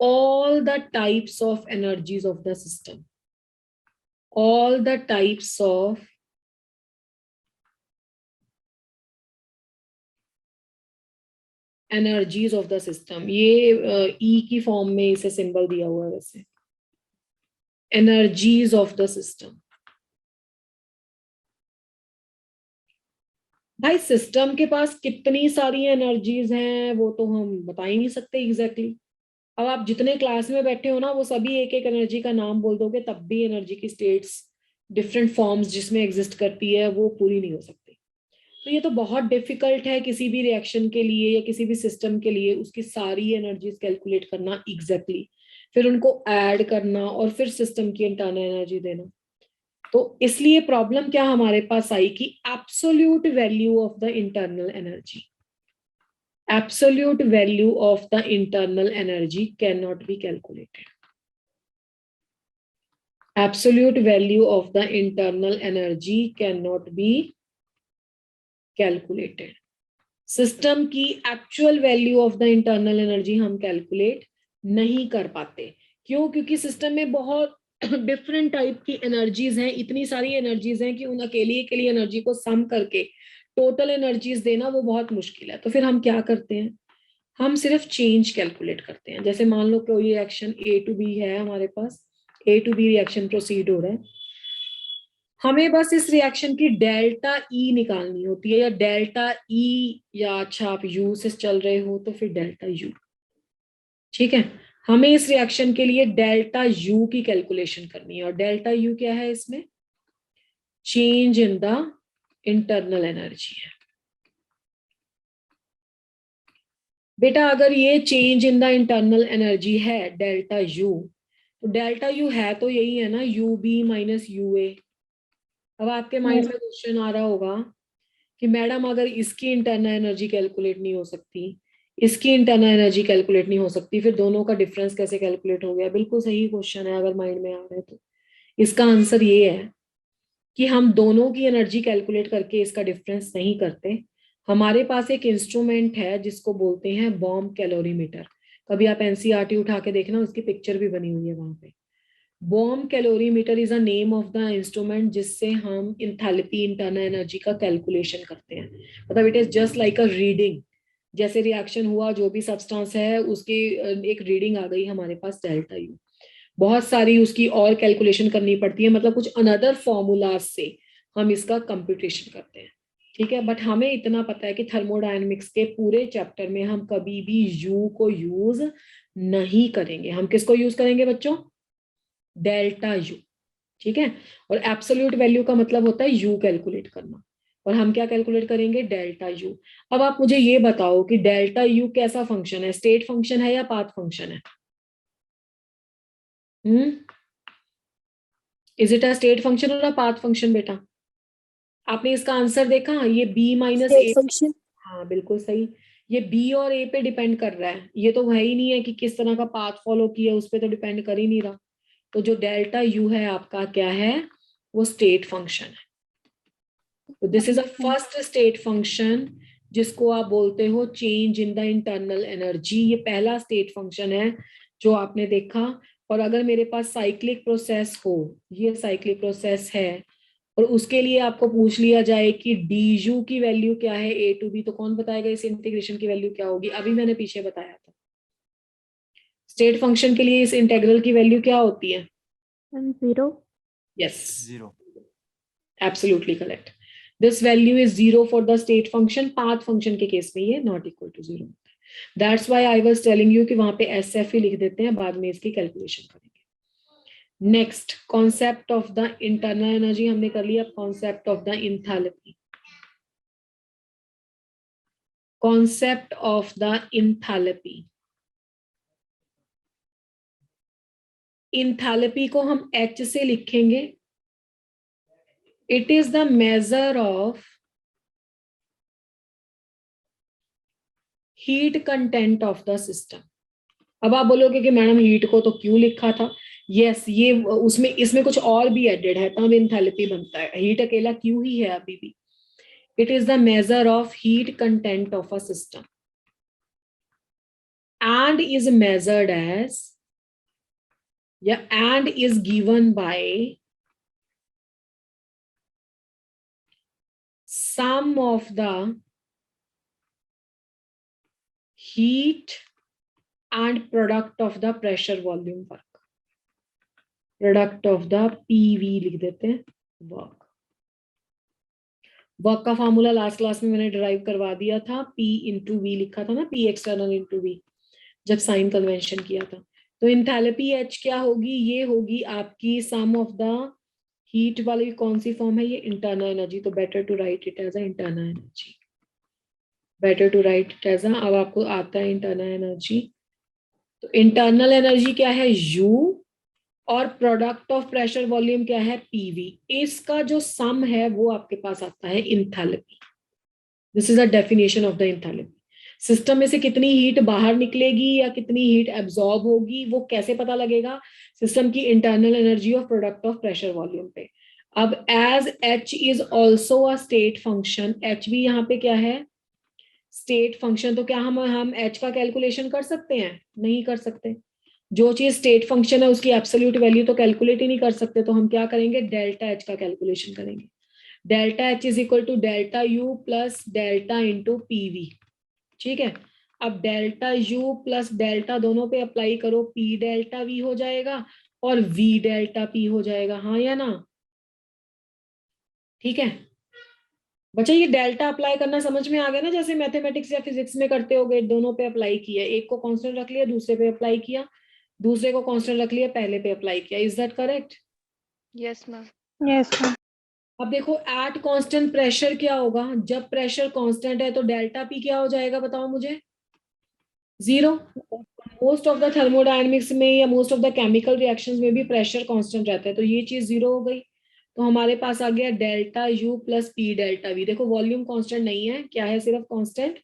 Speaker 1: all the types of energies of the system, all the types of energies of the system। ये ई की फॉर्म में इसे सिंबल दिया हुआ है वैसे, energies of the system। भाई सिस्टम के पास कितनी सारी एनर्जीज हैं वो तो हम बता ही नहीं सकते एग्जैक्टली। अब आप जितने क्लास में बैठे हो ना वो सभी एक एक एनर्जी का नाम बोल दोगे तब भी एनर्जी की स्टेट्स डिफरेंट फॉर्म्स जिसमें एग्जिस्ट करती है वो पूरी नहीं हो सकती। तो ये तो बहुत डिफिकल्ट है किसी भी रिएक्शन के लिए या किसी भी सिस्टम के लिए उसकी सारी एनर्जीज कैलकुलेट करना एग्जैक्टली, फिर उनको ऐड करना और फिर सिस्टम की इंटरनल एनर्जी देना। तो इसलिए प्रॉब्लम क्या हमारे पास आई कि absolute value of the internal energy, absolute value of the internal energy cannot be calculated। Absolute value of the internal energy cannot be calculated। System की actual value of the internal energy हम calculate नहीं कर पाते। क्यों? क्योंकि system में बहुत different type की एनर्जीज हैं, इतनी सारी एनर्जीज हैं कि उन अकेली एनर्जी को सम करके टोटल एनर्जीज देना वो बहुत मुश्किल है। तो फिर हम क्या करते हैं, हम सिर्फ चेंज कैलकुलेट करते हैं। जैसे मान लो कोई रिएक्शन ए टू बी है हमारे पास, ए टू बी रिएक्शन प्रोसीड हो रहा है, हमें बस इस रिएक्शन की डेल्टा ई निकालनी होती है, या डेल्टा ई, या अच्छा आप यू से चल रहे हो तो फिर डेल्टा यू। ठीक है, हमें इस रिएक्शन के लिए डेल्टा यू की कैलकुलेशन करनी है। और डेल्टा यू क्या है? इसमें change in the internal energy है। बेटा अगर ये change in the internal energy है डेल्टा यू, तो डेल्टा यू है तो यही है ना, you B minus U A. अब आपके माइंड में क्वेश्चन आ रहा होगा कि मैडम अगर इसकी इंटरनल एनर्जी कैलकुलेट नहीं हो सकती, इसकी इंटरनल एनर्जी कैलकुलेट नहीं हो सकती, फिर दोनों का डिफरेंस कैसे कैलकुलेट हो गया? बिल्कुल सही क्वेश्चन है अगर माइंड में आ रहा है तो। इसका आंसर ये है कि हम दोनों की एनर्जी कैलकुलेट करके इसका डिफरेंस नहीं करते। हमारे पास एक इंस्ट्रूमेंट है जिसको बोलते हैं बॉम्ब कैलोरीमीटर। कभी आप एनसीईआरटी उठा के देखना, उसकी पिक्चर भी बनी हुई है वहां पे। Bomb calorimeter is a name of the instrument जिससे हम इंथैल्पी, इंटरनल एनर्जी का कैलकुलेशन करते हैं। मतलब it is just like a reading. जैसे रिएक्शन हुआ जो भी सब्सटेंस है उसकी एक रीडिंग आ गई हमारे पास डेल्टा यू। बहुत सारी उसकी और कैलकुलेशन करनी पड़ती है, मतलब कुछ अनदर फॉर्मूलाज से हम इसका कंप्यूटेशन करते हैं, ठीक है। बट हमें इतना पता है कि थर्मोडायनेमिक्स के पूरे चैप्टर में हम कभी भी यू को यूज नहीं करेंगे। हम किसको यूज करेंगे बच्चों? डेल्टा यू, ठीक है। और एब्सोल्यूट वैल्यू का मतलब होता है यू कैलकुलेट करना, और हम क्या कैलकुलेट करेंगे? Delta U. अब आप मुझे ये बताओ कि डेल्टा यू कैसा फंक्शन है, स्टेट फंक्शन है या पाथ फंक्शन है? Is it a state function और अ पाथ फंक्शन बेटा? आपने इसका आंसर देखा, ये b minus
Speaker 2: state
Speaker 1: A.
Speaker 2: Function.
Speaker 1: हाँ बिल्कुल सही। ये b और a पे डिपेंड कर रहा है, ये तो है ही नहीं है कि किस तरह का पाथ फॉलो किया, उस पर तो डिपेंड कर ही नहीं रहा। तो जो डेल्टा u है आपका क्या है? वो स्टेट फंक्शन है। तो this is a first state function जिसको आप बोलते हो change in the internal energy. ये पहला स्टेट फंक्शन है जो आपने देखा। और अगर मेरे पास साइक्लिक प्रोसेस हो, ये साइक्लिक प्रोसेस है, और उसके लिए आपको पूछ लिया जाए कि डी यू की वैल्यू क्या है ए टू बी, तो कौन बताएगा इस इंटीग्रेशन की वैल्यू क्या होगी? अभी मैंने पीछे बताया था। स्टेट फंक्शन के लिए इस इंटीग्रल की वैल्यू क्या होती है?
Speaker 2: 0।
Speaker 1: Yes,
Speaker 3: 0.
Speaker 1: Absolutely correct. This value is 0 for the state function. Path function के केस में ये not equal to 0। That's why I was telling you कि वहां पे एस एफ ही लिख देते हैं, बाद में इसकी कैलकुलेशन करेंगे। Next, concept of the internal energy हमने कर लिया। Concept of the enthalpy, concept of the enthalpy. Enthalpy को हम H से लिखेंगे। It is the measure of heat content of the system. अब आप बोलोगे कि मैडम हीट को तो क्यों लिखा था? यस, ये उसमें इसमें कुछ और भी एडेड है तब इंथैल्पी बनता है, हीट अकेला क्यों ही है अभी भी। It is the measure of heat content of a system and is measured as, yeah, and is given by sum of the heat and product of the pressure volume work, product of the PV लिख देते हैं, work. Work का formula last class में मैंने derive करवा दिया था, P into we लिखा था ना, P एक्सटर्नल इंटू वी, जब साइन कन्वेंशन किया था। तो इंथैल्पी H क्या होगी? ये होगी आपकी सम ऑफ द हीट वाली कौन सी फॉर्म है? ये इंटरनल एनर्जी। तो better to write it as a internal energy, better to write it as a. अब आपको आता है इंटरनल एनर्जी। तो इंटरनल एनर्जी क्या है? U, और प्रोडक्ट ऑफ प्रेशर वॉल्यूम क्या है? PV। इसका जो सम है वो आपके पास आता है enthalpy. This is a definition of the enthalpy. System में से कितनी हीट बाहर निकलेगी या कितनी हीट एब्जॉर्ब होगी, वो कैसे पता लगेगा? सिस्टम की इंटरनल एनर्जी और प्रोडक्ट ऑफ प्रेशर वॉल्यूम पे। अब as H is also a state function, H भी यहाँ पे क्या है? State function. तो क्या हम H का कैलकुलेशन कर सकते हैं? नहीं कर सकते। जो चीज स्टेट फंक्शन है उसकी एब्सोल्यूट वैल्यू तो कैलकुलेट ही नहीं कर सकते, तो हम क्या करेंगे? डेल्टा H का कैलकुलेशन करेंगे। Delta H is equal to delta U plus delta into PV, ठीक है। अब डेल्टा U प्लस डेल्टा दोनों पे अप्लाई करो, P डेल्टा V हो जाएगा और V डेल्टा P हो जाएगा, हाँ या ना? ठीक है बच्चा, ये डेल्टा अप्लाई करना समझ में आ गया ना, जैसे मैथमेटिक्स या फिजिक्स में करते हो गए, दोनों पे अप्लाई किया, एक को कांस्टेंट रख लिया, दूसरे पे अप्लाई किया, दूसरे को कांस्टेंट रख लिया, पहले पे अप्लाई किया। Is that correct?
Speaker 2: Yes ma'am. Yes ma'am.
Speaker 1: अब देखो, एट कांस्टेंट प्रेशर क्या होगा? जब प्रेशर कांस्टेंट है तो डेल्टा पी क्या हो जाएगा, बताओ मुझे? 0। मोस्ट ऑफ द थर्मोडायनेमिक्स में या most of the chemical reactions में भी प्रेशर कांस्टेंट रहता है, तो ये चीज 0 हो गई। तो हमारे पास आ गया delta U plus P delta we. देखो वॉल्यूम कांस्टेंट नहीं है, क्या है? सिर्फ कांस्टेंट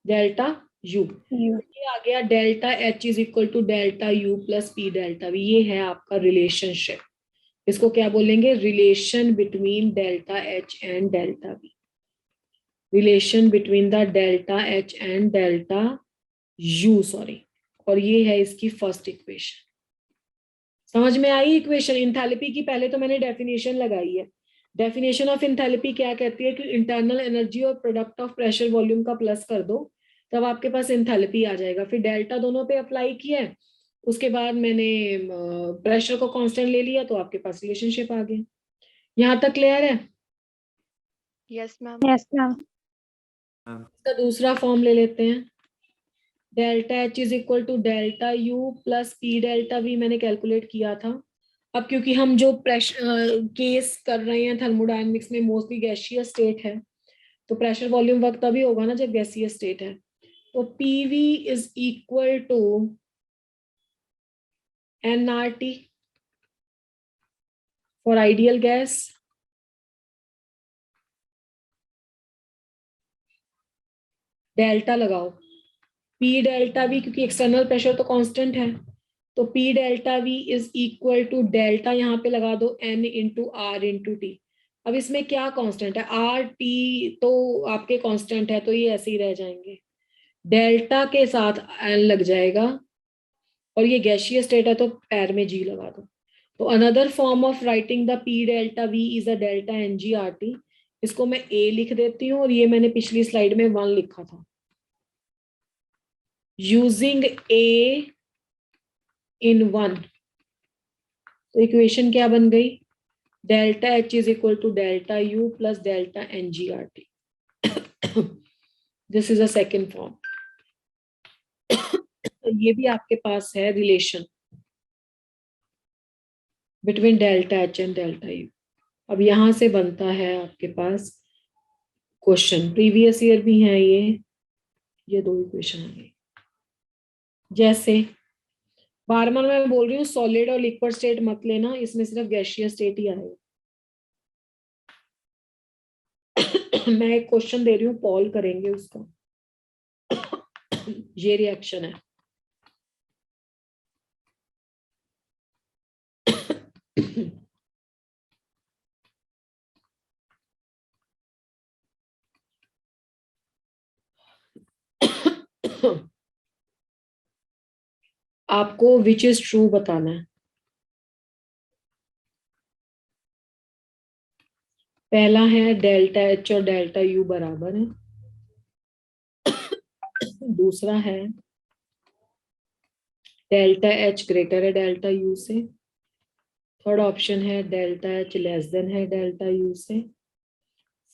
Speaker 1: डेल्टा U। ये आ गया delta H is equal to delta U plus P delta V. ये है आपका रिलेशनशिप। इसको क्या बोलेंगे? Relation between delta H and delta V, relation between the delta H and delta U, sorry. और ये है इसकी फर्स्ट इक्वेशन। समझ में आई इक्वेशन? इंथैल्पी की पहले तो मैंने डेफिनेशन लगाई है। डेफिनेशन ऑफ इंथैल्पी क्या कहती है कि इंटरनल एनर्जी और प्रोडक्ट ऑफ प्रेशर वॉल्यूम का प्लस कर दो, तब आपके पास इंथैल्पी आ जाएगा। फिर डेल्टा दोनों पे अप्लाई किया है उसके बाद मैंने प्रेशर को कांस्टेंट ले लिया, तो आपके पास रिलेशनशिप आ गया। यहाँ तक क्लियर है?
Speaker 2: Yes ma'am.
Speaker 4: Yes, ma'am.
Speaker 1: इसका दूसरा फॉर्म ले लेते हैं। Delta H is equal to delta U plus P delta V मैंने कैलकुलेट किया था। अब क्योंकि हम जो प्रेशर केस कर रहे हैं थर्मोडायनेमिक्स में मोस्टली गैसीय स्टेट है, तो प्रेशर वॉल्यूम वर्क तभी होगा ना जब गैसीय स्टेट है। तो PV is equal to NRT for ideal gas, delta लगाओ, पी डेल्टा वी, क्योंकि एक्सटर्नल प्रेशर तो कांस्टेंट है, तो P delta V is equal to delta यहाँ पे लगा दो N into R into T. अब इसमें क्या कांस्टेंट है? आर टी तो आपके कांस्टेंट है, तो ये ऐसे ही रह जाएंगे। डेल्टा के साथ एन लग जाएगा, और ये गैसीय स्टेट है तो पैर में जी लगा दो। तो another form of writing the P delta V is a delta N G R T. इसको मैं ए लिख देती हूँ, और ये मैंने पिछली स्लाइड में 1 लिखा था। यूजिंग ए इन 1, तो इक्वेशन क्या बन गई? Delta H is equal to delta U plus delta N G R T. This is a second form. ये भी आपके पास है relation between delta H and delta U. अब यहां से बनता है आपके पास क्वेश्चन, प्रीवियस ईयर भी है ये 2 इक्वेशन आ गई। जैसे बार बार मैं बोल रही हूँ सॉलिड और लिक्विड स्टेट मत लेना, इसमें सिर्फ गैसीय स्टेट ही आएगा। मैं एक क्वेश्चन दे रही हूँ, पॉल करेंगे उसका। ये रिएक्शन है। आपको विच इज ट्रू बताना है। पहला है डेल्टा एच और डेल्टा यू बराबर है। दूसरा है डेल्टा एच ग्रेटर है डेल्टा यू से। थर्ड ऑप्शन है डेल्टा एच लेस देन है डेल्टा यू से।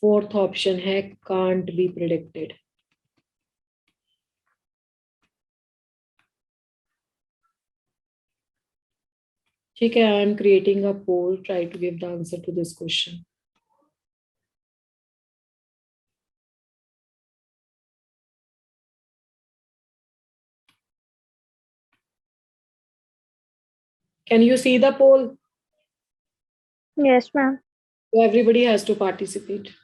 Speaker 1: फोर्थ ऑप्शन है कांट बी प्रिडिक्टेड। ठीक है, I am creating a poll, try to give the answer to this question. Can you see the poll?
Speaker 4: Yes, ma'am.
Speaker 1: So everybody has to participate.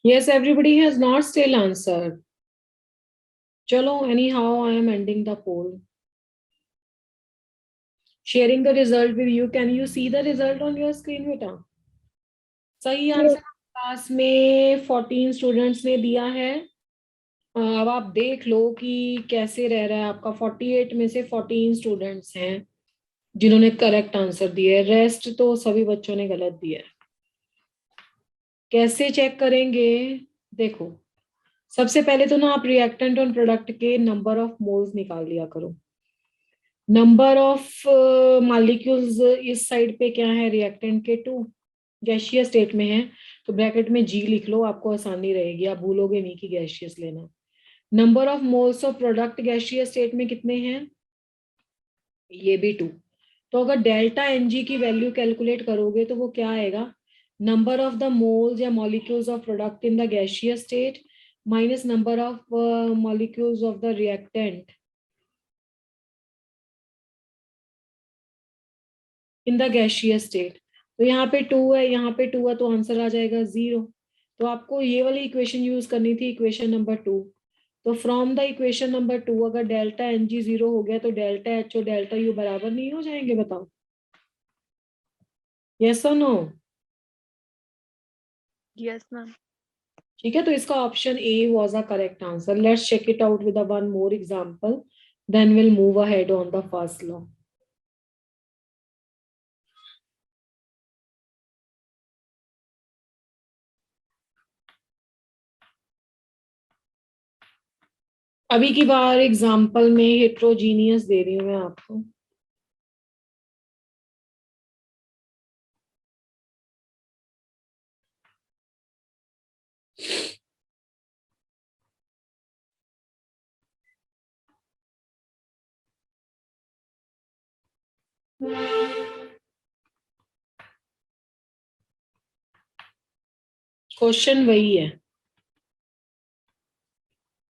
Speaker 1: Yes, everybody has not still answered. Chalo, anyhow, I am ending the poll. Sharing the result with you. Can you see the result on your screen, बेटा? सही answer class में 14 students ने दिया है। अब आप देख लो कि कैसे रह रहा है आपका। 48 में से 14 स्टूडेंट्स हैं जिन्होंने करेक्ट आंसर दिया है, रेस्ट तो सभी बच्चों ने गलत दिया है। कैसे चेक करेंगे? देखो, सबसे पहले तो ना आप रिएक्टेंट और प्रोडक्ट के नंबर ऑफ मोल्स निकाल लिया करो। नंबर ऑफ मॉलिक्यूल्स इस साइड पे क्या है, रिएक्टेंट के 2 गैसियस स्टेट में है, तो ब्रैकेट में जी लिख लो, आपको आसानी रहेगी, आप भूलोगे नहीं कि गैसियस लेना। Number of moles of product gaseous state में कितने हैं, ये भी 2। तो अगर डेल्टा एनजी की वैल्यू कैलकुलेट करोगे तो वो क्या आएगा, नंबर ऑफ द मोल्स या molecules of product in the gaseous state minus number of molecules of the reactant in the gaseous state. तो यहाँ पे 2 है, यहाँ पे 2 है, तो आंसर आ जाएगा 0। तो आपको ये वाली इक्वेशन यूज करनी थी, इक्वेशन नंबर 2। तो फ्रॉम द इक्वेशन नंबर 2 अगर डेल्टा एन जी 0 हो गया तो डेल्टा एच और डेल्टा यू बराबर नहीं हो जाएंगे, बताओ यस और नो?
Speaker 2: Yes, ma'am.
Speaker 1: ठीक है, तो इसका option A was a correct answer. Let's check it out with one more example, then will move ahead on the first law. अभी की बार एग्जांपल में हेट्रोजीनियस दे रही हूँ मैं आपको। क्वेश्चन वही है,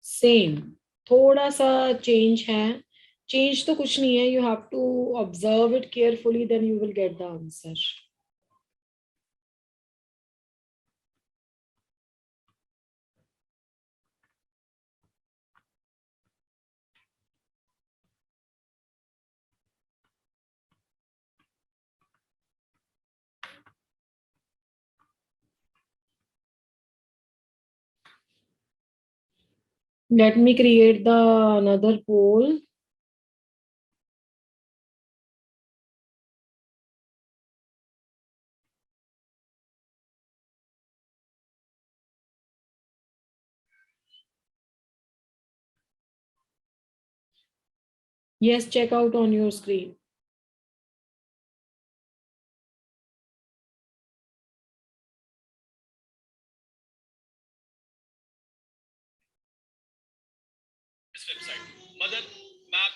Speaker 1: सेम, थोड़ा सा चेंज है। चेंज तो कुछ नहीं है, you have to observe it carefully, then you will get the answer. Let me create the another poll. Yes, check out on your screen.
Speaker 5: This website. Mother map.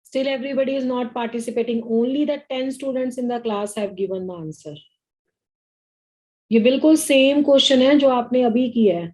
Speaker 1: Still everybody is not participating. Only the 10 students in the class have given the answer. ये बिल्कुल same question है जो आपने अभी किया है।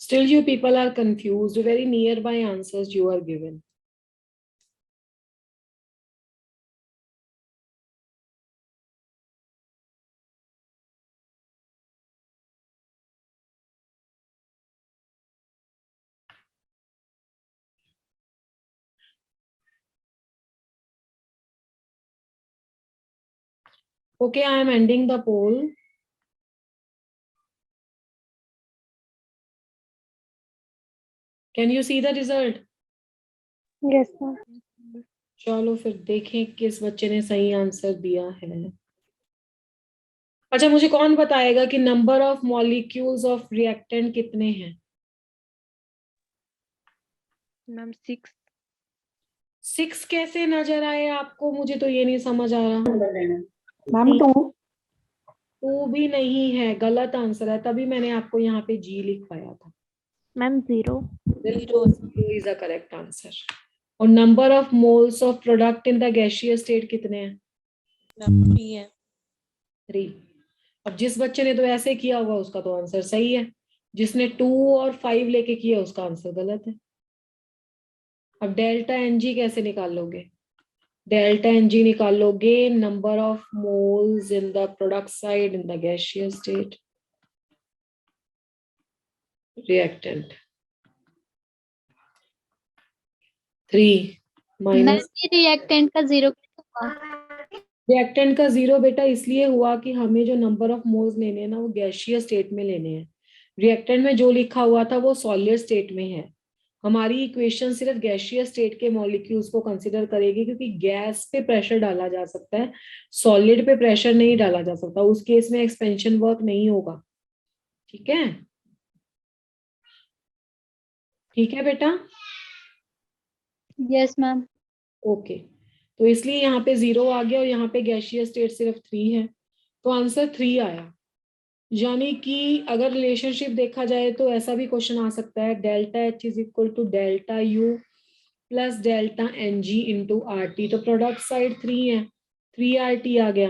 Speaker 1: Still you people are confused. Very nearby answers you are given. Okay, I am ending the poll. Can you see the result?
Speaker 4: Yes, ma'am.
Speaker 1: चलो फिर देखें किस बच्चे ने सही आंसर दिया है। अच्छा, मुझे कौन बताएगा कि number of molecules of reactant कितने हैं?
Speaker 2: मैम 6।
Speaker 1: 6 कैसे नजर आए आपको? मुझे तो ये नहीं समझ आ रहा।
Speaker 4: मैम 2।
Speaker 1: 2 भी नहीं है, गलत आंसर है, तभी मैंने आपको यहाँ पे जी लिखवाया था।
Speaker 4: मैम 0।
Speaker 1: बिल्कुल, 0 इज द करेक्ट आंसर। और number of moles of product in the gaseous state कितने हैं?
Speaker 6: 3 है।
Speaker 1: 3। अब जिस बच्चे ने तो ऐसे किया हुआ उसका तो आंसर सही है, जिसने 2 और 5 लेके किया उसका आंसर गलत है। अब डेल्टा एनजी कैसे निकाल लोगे? डेल्टा एनजी निकालोगे number of moles in the product side in the gaseous state reactant. 3 minus.
Speaker 4: Reactant का 0 हुआ।
Speaker 1: रिएक्टेंट का 0 बेटा इसलिए हुआ कि हमें जो नंबर ऑफ मोल्स लेने हैं ना वो गैसियस स्टेट में लेने हैं। रिएक्टेंट में जो लिखा हुआ था वो सॉलिड स्टेट में है। हमारी इक्वेशन सिर्फ गैसियस स्टेट के मॉलिक्यूल्स को कंसीडर करेगी, क्योंकि गैस पे प्रेशर डाला जा सकता है, सॉलिड पे प्रेशर नहीं डाला जा सकता। उस केस में एक्सपेंशन वर्क नहीं होगा। ठीक है, ठीक है बेटा।
Speaker 4: Yes ma'am.
Speaker 1: ओके, तो इसलिए यहाँ पे 0 आ गया और यहाँ पे गैसियस स्टेट सिर्फ 3 है, तो आंसर 3 आया। यानी कि अगर रिलेशनशिप देखा जाए तो ऐसा भी क्वेश्चन आ सकता है, delta H is equal to delta U plus delta N G into R T. तो प्रोडक्ट साइड 3 है, 3 आर टी आ गया।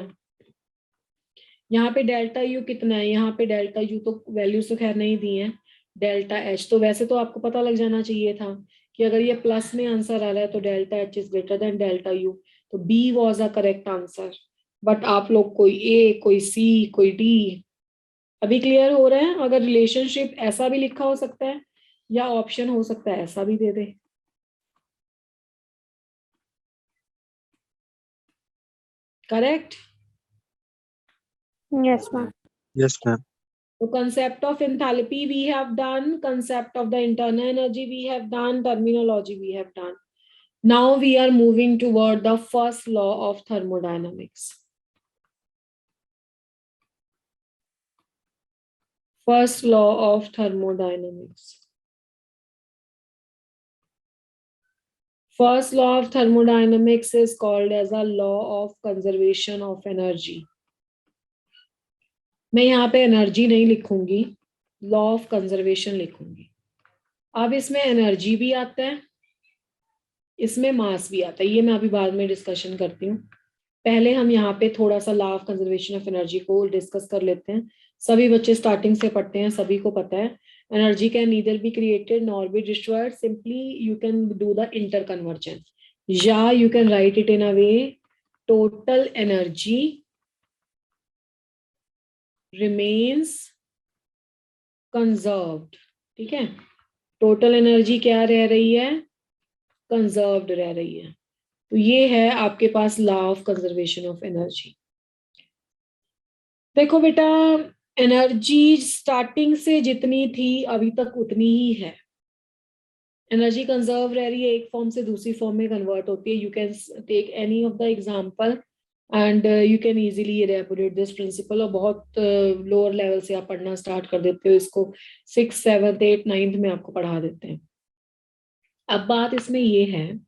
Speaker 1: यहाँ पे डेल्टा यू कितना है? यहाँ पे डेल्टा यू तो वैल्यूज तो खैर नहीं दी है। डेल्टा एच तो वैसे तो आपको पता लग जाना चाहिए था कि अगर ये प्लस में आंसर आ रहा है तो delta H is greater than delta U, तो B was a correct answer. But आप लोग कोई ए, कोई सी, कोई डी, अभी क्लियर हो रहा है? अगर रिलेशनशिप ऐसा भी लिखा हो सकता है या ऑप्शन हो सकता है ऐसा भी दे दे। Correct?
Speaker 4: Yes ma'am.
Speaker 3: Yes, ma'am.
Speaker 1: तो concept of enthalpy we have done, concept of the internal energy we have done, terminology we have done. Now we are moving toward the first law of thermodynamics. First law of thermodynamics. First law of thermodynamics is called as a law of conservation of energy. मैं यहाँ पे energy नहीं लिखूंगी, law of conservation लिखूंगी। अब इसमें energy भी आता है, इसमें मास भी आता है, ये मैं अभी बाद में डिस्कशन करती हूँ। पहले हम यहाँ पे थोड़ा सा law of conservation of energy को डिस्कस कर लेते हैं। सभी बच्चे स्टार्टिंग से पढ़ते हैं, सभी को पता है energy can neither be created nor be destroyed, simply you can do the inter conversion, या you can write it in a way total energy remains conserved. ठीक है, टोटल एनर्जी क्या रह रही है? कंजर्व्ड रह रही है। तो ये है आपके पास law of conservation of energy. देखो बेटा, एनर्जी स्टार्टिंग से जितनी थी अभी तक उतनी ही है। एनर्जी कंजर्व रह रही है, एक फॉर्म से दूसरी फॉर्म में कन्वर्ट होती है। You can take any of the example and you can easily elaborate this principle. और बहुत लोअर लेवल से आप पढ़ना स्टार्ट कर देते हो इसको, 6th 7th 8th 9th में आपको पढ़ा देते हैं। अब बात इसमें ये है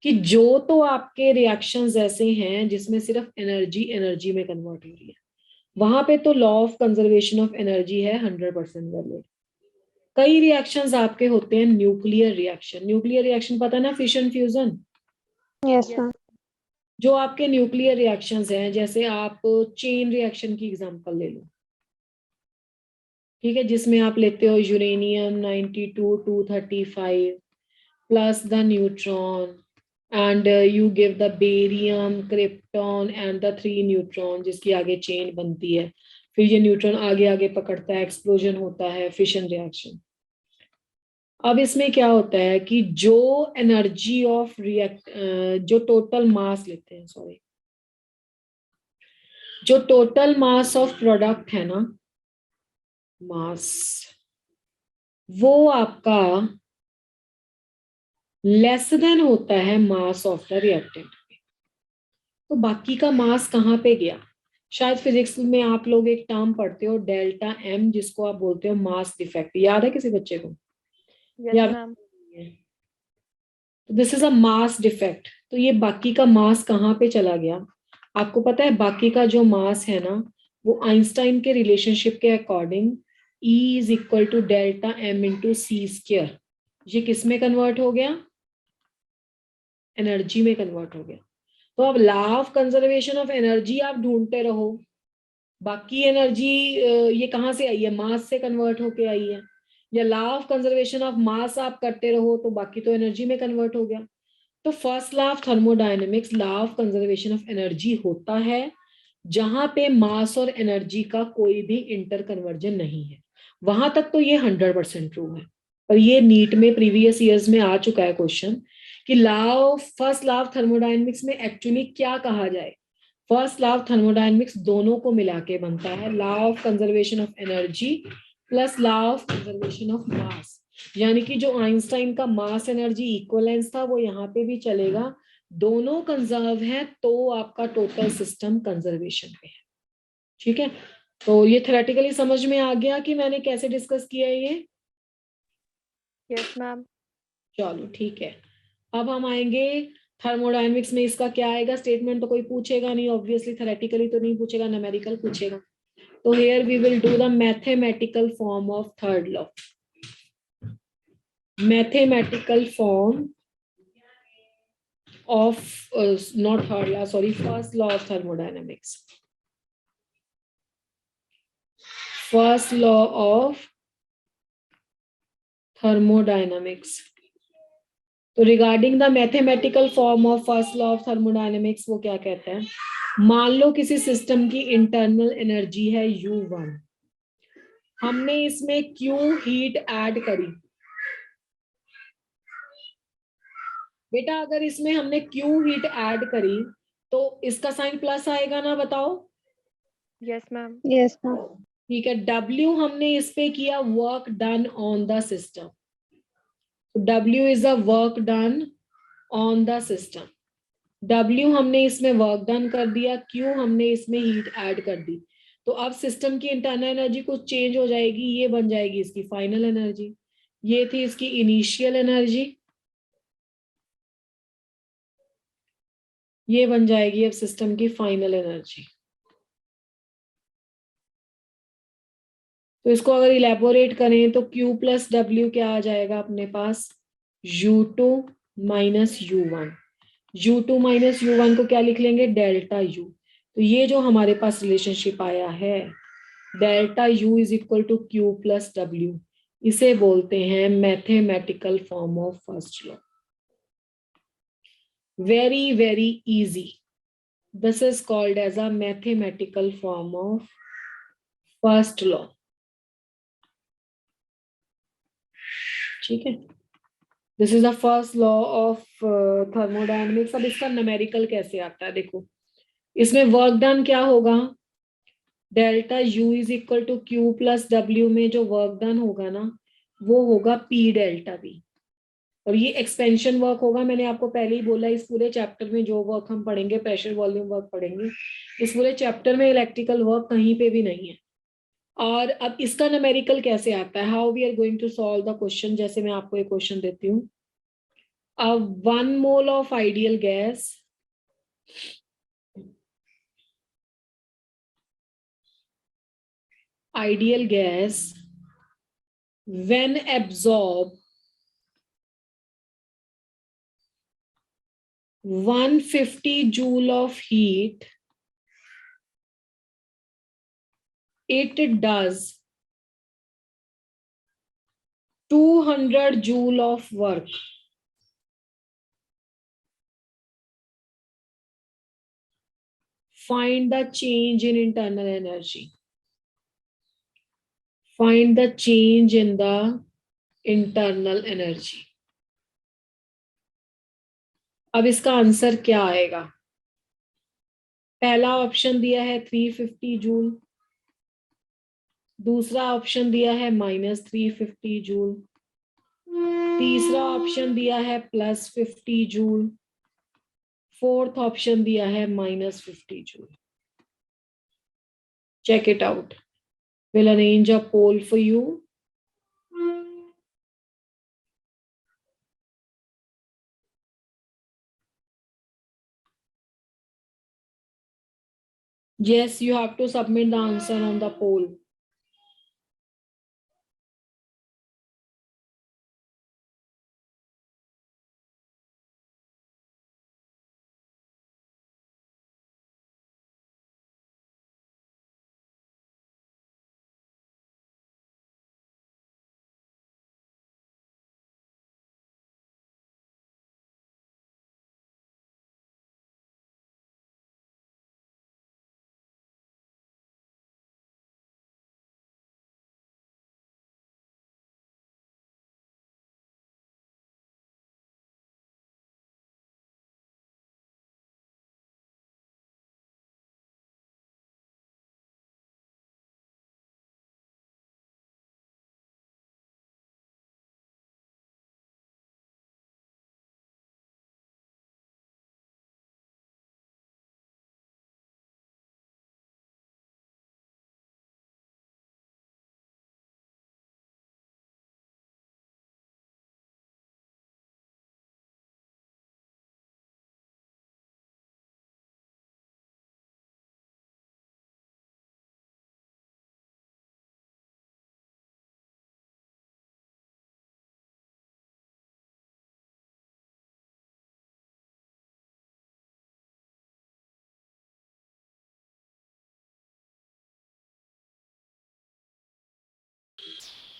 Speaker 1: कि जो तो आपके रिएक्शंस ऐसे हैं जिसमें सिर्फ एनर्जी एनर्जी में कन्वर्ट हो रही है, वहां पे तो law of conservation of energy है 100% वैलिड। कई रिएक्शंस आपके होते हैं न्यूक्लियर रिएक्शन। न्यूक्लियर रिएक्शन पता है ना, फिशन फ्यूजन।
Speaker 4: Yes ma'am.
Speaker 1: जो आपके न्यूक्लियर रिएक्शंस हैं, जैसे आप चेन रिएक्शन की एग्जांपल ले लो, ठीक है, जिसमें आप लेते हो uranium 92 235 plus the neutron and you give the barium, krypton and the 3 neutron, जिसकी आगे चेन बनती है। फिर ये न्यूट्रॉन आगे आगे पकड़ता है, एक्सप्लोजन होता है, फिशन रिएक्शन। अब इसमें क्या होता है कि जो एनर्जी ऑफ जो टोटल मास लेते हैं, सॉरी, जो टोटल मास ऑफ प्रोडक्ट है ना, मास, वो आपका लेस देन होता है मास ऑफ द रिएक्टेंट। तो बाकी का मास कहाँ पे गया? शायद फिजिक्स में आप लोग एक टर्म पढ़ते हो डेल्टा एम, जिसको आप बोलते हो मास डिफेक्ट। याद है किसी बच्चे को?
Speaker 2: Yes,
Speaker 1: याद?
Speaker 2: ma'am.
Speaker 1: This is a mass defect. तो ये बाकी का मास कहाँ पे चला गया? आपको पता है बाकी का जो मास है ना, वो आइंस्टाइन के रिलेशनशिप के according E is equal to delta M into C square, ये किस में कन्वर्ट हो गया? एनर्जी में कन्वर्ट हो गया। तो अब law of conservation of energy आप ढूंढते रहो, बाकी एनर्जी ये कहाँ से आई है? मास से कन्वर्ट होके आई है। या law of conservation of mass आप करते रहो तो बाकी तो एनर्जी में कन्वर्ट हो गया। तो first law of thermodynamics law of conservation of energy होता है जहां पे मास और एनर्जी का कोई भी इंटर कन्वर्जन नहीं है। वहां तक तो ये 100% ट्रू है, पर ये नीट में प्रीवियस ईयर्स में आ चुका है क्वेश्चन कि law of first law of thermodynamics में एक्चुअली क्या कहा जाए। फर्स्ट लॉ ऑफ थर्मोडायनेमिक्स दोनों को मिला के बनता है, law of conservation of energy plus law of conservation of mass. यानी कि जो आइंस्टाइन का मास एनर्जी इक्विवेलेंस था वो यहाँ पे भी चलेगा, दोनों कंजर्व है तो आपका टोटल सिस्टम कंजर्वेशन पे है। ठीक है, तो ये थ्योरेटिकली समझ में आ गया कि मैंने कैसे डिस्कस किया है ये?
Speaker 2: Yes, ma'am.
Speaker 1: चलो ठीक है, अब हम आएंगे थर्मोडायनेमिक्स में। इसका क्या आएगा? स्टेटमेंट तो कोई पूछेगा नहीं ऑब्वियसली, थ्योरेटिकली तो नहीं पूछेगा, न्यूमेरिकल पूछेगा। तो here we will do the mathematical form of third law. Mathematical form of not third law, sorry, first law of thermodynamics. First law of thermodynamics. तो regarding the mathematical form of first law of thermodynamics वो क्या कहते हैं? मान लो किसी system की internal energy है U1, हमने इसमें Q हीट ऐड करी। बेटा अगर इसमें हमने Q हीट ऐड करी तो इसका साइन प्लस आएगा ना, बताओ?
Speaker 2: Yes, ma'am.
Speaker 4: Yes, ma'am.
Speaker 1: ठीक है, W हमने इस पे किया work done on the system, W is a work done on the system. W हमने इसमें वर्क डन कर दिया, Q हमने इसमें हीट ऐड कर दी। तो अब सिस्टम की इंटरनल एनर्जी कुछ चेंज हो जाएगी, ये बन जाएगी इसकी फाइनल एनर्जी। ये थी इसकी इनिशियल एनर्जी, ये बन जाएगी अब सिस्टम की फाइनल एनर्जी। तो इसको अगर इलेबोरेट करें तो Q प्लस W क्या आ जाएगा अपने पास? U2 minus U1। U2 minus U1 को क्या लिख लेंगे? Delta U। तो ये जो हमारे पास रिलेशनशिप आया है delta U is equal to Q plus W, इसे बोलते हैं mathematical form of first law. Very very easy, this is called as a mathematical form of first law. ठीक है, this is the first law of thermodynamics. अब इसका numerical कैसे आता है? देखो, इसमें वर्क डन क्या होगा? Delta U is equal to Q plus W में जो वर्क डन होगा ना वो होगा P डेल्टा V, और ये एक्सपेंशन वर्क होगा। मैंने आपको पहले ही बोला इस पूरे चैप्टर में जो वर्क हम पढ़ेंगे, प्रेशर वॉल्यूम वर्क पढ़ेंगे, इस पूरे चैप्टर में इलेक्ट्रिकल वर्क कहीं पे भी नहीं है। और अब इसका न्यूमेरिकल कैसे आता है? How we are going to solve the question. जैसे मैं आपको एक क्वेश्चन देती हूँ, अब 1 mole of ideal gas when absorb 150 joule of heat, it does 200 joule of work. Find the change in internal energy. Find the change in the internal energy. अब इसका answer क्या आएगा? पहला ऑप्शन दिया है 350 जूल, दूसरा ऑप्शन दिया है -350 जूल, तीसरा ऑप्शन दिया है +50 जूल, फोर्थ ऑप्शन दिया है -50 joule. Check it out. We'll arrange a poll for you. Yes, you have to submit the answer on the poll.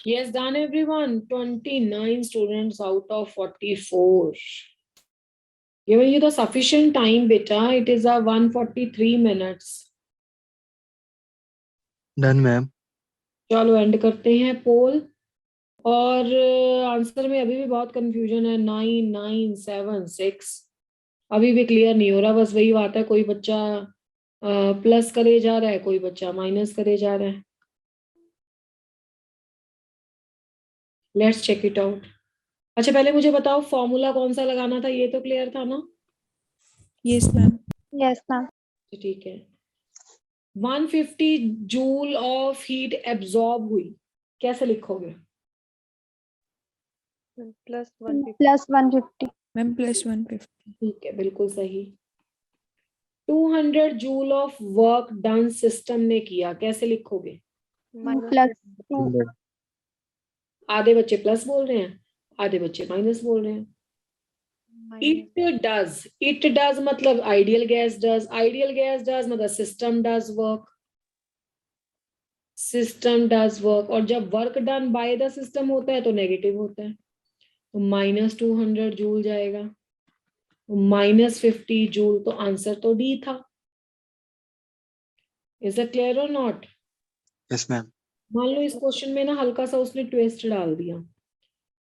Speaker 1: Yes, done everyone. 29 students out of 44. Giving you the sufficient time, beta. It is a 143 minutes.
Speaker 7: Done ma'am.
Speaker 1: चलो and करते हैं पोल. और answer में अभी भी बहुत confusion है. 9, 9, 7, 6 अभी भी क्लियर नहीं हो रहा. बस वही बात है, कोई बच्चा प्लस करे जा रहा है, कोई बच्चा माइनस करे जा रहा है. Let's check it out. अच्छा, पहले मुझे बताओ फॉर्मूला कौन सा लगाना था, ये तो क्लियर था ना?
Speaker 6: Yes, ma'am.
Speaker 4: Yes, ma'am.
Speaker 1: ठीक है. 150 जूल ऑफ हीट एब्जॉर्ब हुई, कैसे लिखोगे?
Speaker 2: +150.
Speaker 4: Plus 150.
Speaker 6: Ma'am, +150.
Speaker 1: ठीक है, बिल्कुल सही. 200 joule of work done system ने किया, कैसे लिखोगे?
Speaker 4: Plus 2.
Speaker 1: आधे बच्चे प्लस बोल रहे हैं, आधे बच्चे माइनस बोल रहे हैं. इट डज मतलब ideal gas does, ideal gas does मतलब system does work, system does work. और जब work done by the system होता है तो नेगेटिव होता है, तो -200 जूल जाएगा. -50 जूल, तो आंसर तो डी था. इज इट क्लियर और नॉट?
Speaker 7: Yes ma'am.
Speaker 1: मान लो इस क्वेश्चन में ना हल्का सा उसने ट्विस्ट डाल दिया.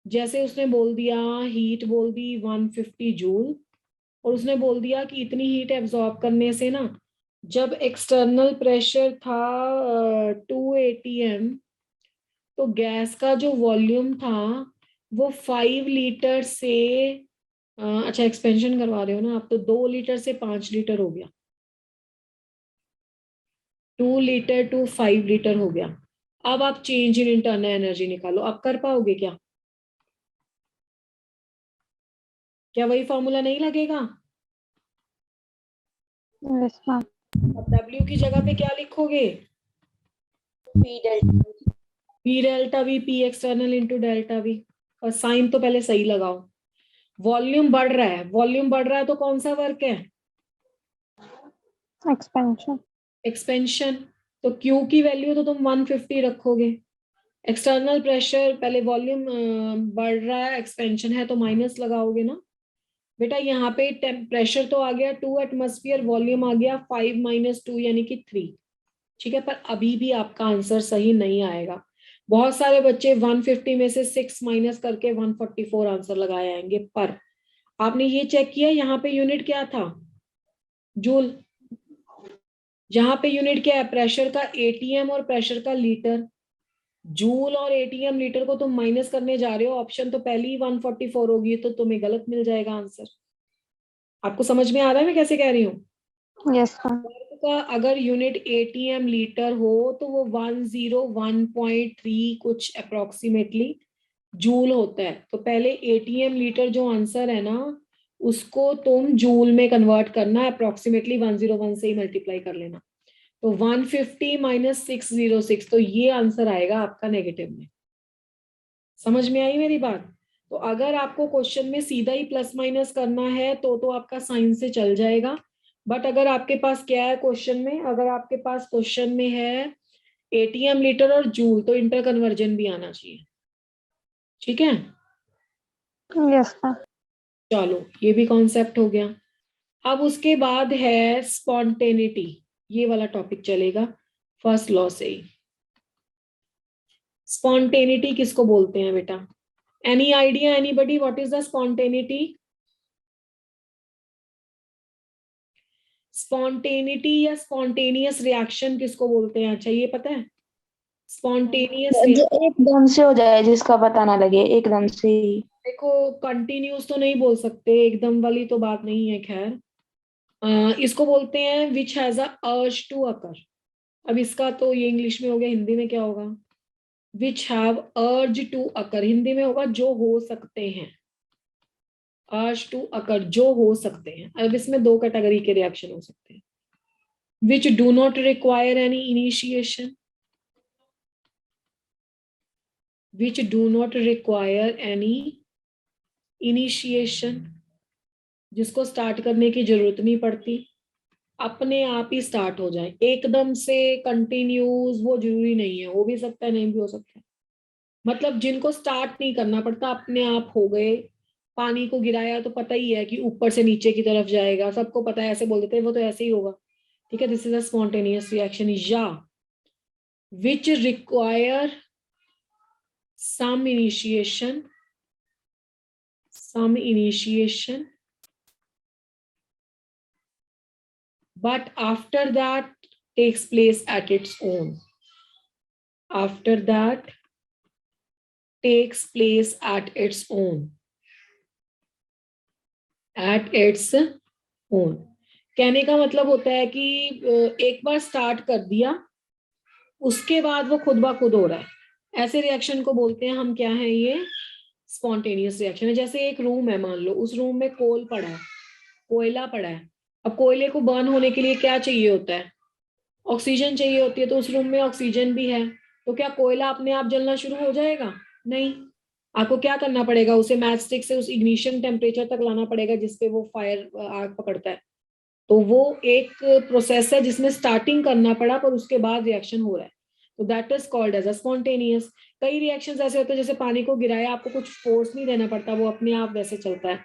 Speaker 1: जैसे उसने बोल दिया हीट बोल दी 150 जूल, और उसने बोल दिया कि इतनी हीट एब्जॉर्ब करने से ना, जब एक्सटर्नल प्रेशर था 2 atm, तो गैस का जो वॉल्यूम था वो 5 लीटर से अच्छा एक्सपेंशन करवा रहे हो ना आप, तो 2 लीटर से 5 लीटर हो गया, 2 लीटर टू 5 लीटर हो गया. अब आप चेंज इन इंटरनल एनर्जी निकालो. आप कर पाओगे क्या? क्या वही फॉर्मूला नहीं लगेगा?
Speaker 4: Yes, ma'am.
Speaker 1: अब W की जगह पे क्या लिखोगे? P delta V P external into delta V. और साइन तो पहले सही लगाओ. वॉल्यूम बढ़ रहा है, वॉल्यूम बढ़ रहा है तो कौन सा वर्क है?
Speaker 4: Expansion.
Speaker 1: एक्सपेंशन. तो Q की वैल्यू तो तुम 150 रखोगे. एक्सटर्नल प्रेशर, पहले वॉल्यूम बढ़ रहा है, एक्सपेंशन है तो माइनस लगाओगे ना बेटा. यहाँ पे प्रेशर तो आ गया 2 एटमॉस्फेयर, वॉल्यूम आ गया 5 - 2 यानी कि 3. ठीक है, पर अभी भी आपका आंसर सही नहीं आएगा. बहुत सारे बच्चे 150 में से 6 माइनस करके 144 आंसर लगाए आएंगे. पर आपने ये चेक किया यहाँ पे यूनिट क्या था? जूल. यहाँ पे यूनिट क्या है? प्रेशर का ATM और प्रेशर का लीटर. जूल और एटीएम लीटर को तुम माइनस करने जा रहे हो, ऑप्शन तो पहले ही 144 होगी, तो तुम्हें गलत मिल जाएगा आंसर। आपको समझ में आ रहा है मैं कैसे कह रही हूँ?
Speaker 4: Yes, ma'am.
Speaker 1: वर्क का अगर यूनिट एटीएम लीटर हो तो वो 101.3 कुछ अप्रोक्सीमेटली जूल होता है। तो पहले एटीएम लीटर जो आंसर है ना, उसको तुम जूल में कन्वर्ट करना, अप्रोक्सीमेटली 101 से ही मल्टीप्लाई कर लेना। तो 150 माइनस 606, तो ये आंसर आएगा आपका नेगेटिव में। समझ में आई मेरी बात? तो अगर आपको क्वेश्चन में सीधा ही प्लस माइनस करना है तो आपका साइन से चल जाएगा। बट अगर आपके पास क्या है क्वेश्चन में, अगर आपके पास क्वेश्चन में है एटीएम लीटर और जूल, तो इंटर कन्वर्जन भी आना चाहिए। ठीक है,
Speaker 4: Yes, ma'am.
Speaker 1: चलो ये भी कॉन्सेप्ट हो गया। अब उसके बाद है स्पॉन्टेनिटी, ये वाला टॉपिक चलेगा फर्स्ट लॉ से ही। स्पॉन्टेनिटी किसको बोलते हैं बेटा? Any idea, anybody, what is the spontaneity? Spontaneity या स्पॉन्टेनियस रिएक्शन किसको बोलते हैं? अच्छा ये पता है? स्पॉन्टेनियस
Speaker 8: जो एकदम से हो जाए, जिसका पता ना लगे, एकदम से ही।
Speaker 1: देखो कंटिन्यूस तो नहीं बोल सकते, एकदम वाली तो बात नहीं है। खैर इसको बोलते हैं विच हैज अ अर्ज टू अकर। अब इसका तो ये इंग्लिश में हो गया, हिंदी में क्या होगा? Which have urge to occur, Hindi में होगा जो हो सकते हैं। अर्ज टू अकर, जो हो सकते हैं। अब इसमें दो कैटेगरी के रिएक्शन हो सकते हैं। Which do not require any initiation, which do not require any initiation, जिसको स्टार्ट करने की जरूरत नहीं पड़ती, अपने आप ही स्टार्ट हो जाए एकदम से कंटिन्यूस, वो जरूरी नहीं है, हो भी सकता है नहीं भी हो सकता है। मतलब जिनको स्टार्ट नहीं करना पड़ता, अपने आप हो गए। पानी को गिराया तो पता ही है कि ऊपर से नीचे की तरफ जाएगा, सबको पता है, ऐसे बोल देते हैं वो तो ऐसे ही होगा। ठीक है, this is a spontaneous reaction. या which require some initiation but after that takes place at its own, after that takes place at its own, at its own। कहने का मतलब होता है कि एक बार स्टार्ट कर दिया, उसके बाद वो खुद ब खुद हो रहा है। ऐसे रिएक्शन को बोलते हैं हम, क्या है ये? स्पॉन्टेनियस रिएक्शन है। जैसे एक रूम है, मान लो उस रूम में कोल पड़ा है, कोयला पड़ा है। अब कोयले को बर्न होने के लिए क्या चाहिए होता है? ऑक्सीजन चाहिए होती है। तो उस रूम में ऑक्सीजन भी है, तो क्या कोयला अपने आप जलना शुरू हो जाएगा? नहीं, आपको क्या करना पड़ेगा? उसे मैच स्टिक से उस इग्निशन टेम्परेचर तक लाना पड़ेगा जिसपे वो फायर आग पकड़ता है। तो वो एक प्रोसेस है जिसमें स्टार्टिंग करना पड़ा, पर उसके बाद रिएक्शन हो रहा है। तो that is called as a spontaneous. कई रिएक्शंस ऐसे होते हैं, जैसे पानी को गिराया, आपको कुछ फोर्स नहीं देना पड़ता, वो अपने आप वैसे चलता है।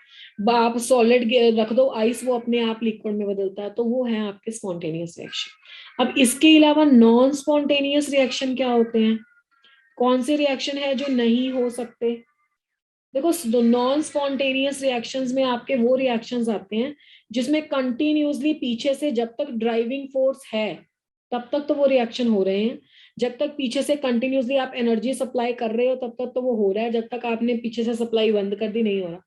Speaker 1: आप सॉलिड रख दो आइस, वो अपने आप लिक्विड में बदलता है। तो वो है आपके स्पॉन्टेनियस रिएक्शन। अब इसके अलावा नॉन स्पॉन्टेनियस रिएक्शन क्या होते हैं? कौन से रिएक्शन है जो नहीं हो सकते? देखो नॉन स्पॉन्टेनियस रिएक्शंस में आपके वो रिएक्शंस आते हैं जिसमें कंटिन्यूसली पीछे से जब तक ड्राइविंग फोर्स है तब तक तो वो रिएक्शन हो रहे हैं। जब तक पीछे से कंटिन्यूसली आप एनर्जी सप्लाई कर रहे हो तब तक तो वो हो रहा है। जब तक आपने पीछे से सप्लाई बंद कर दी, नहीं हो रहा।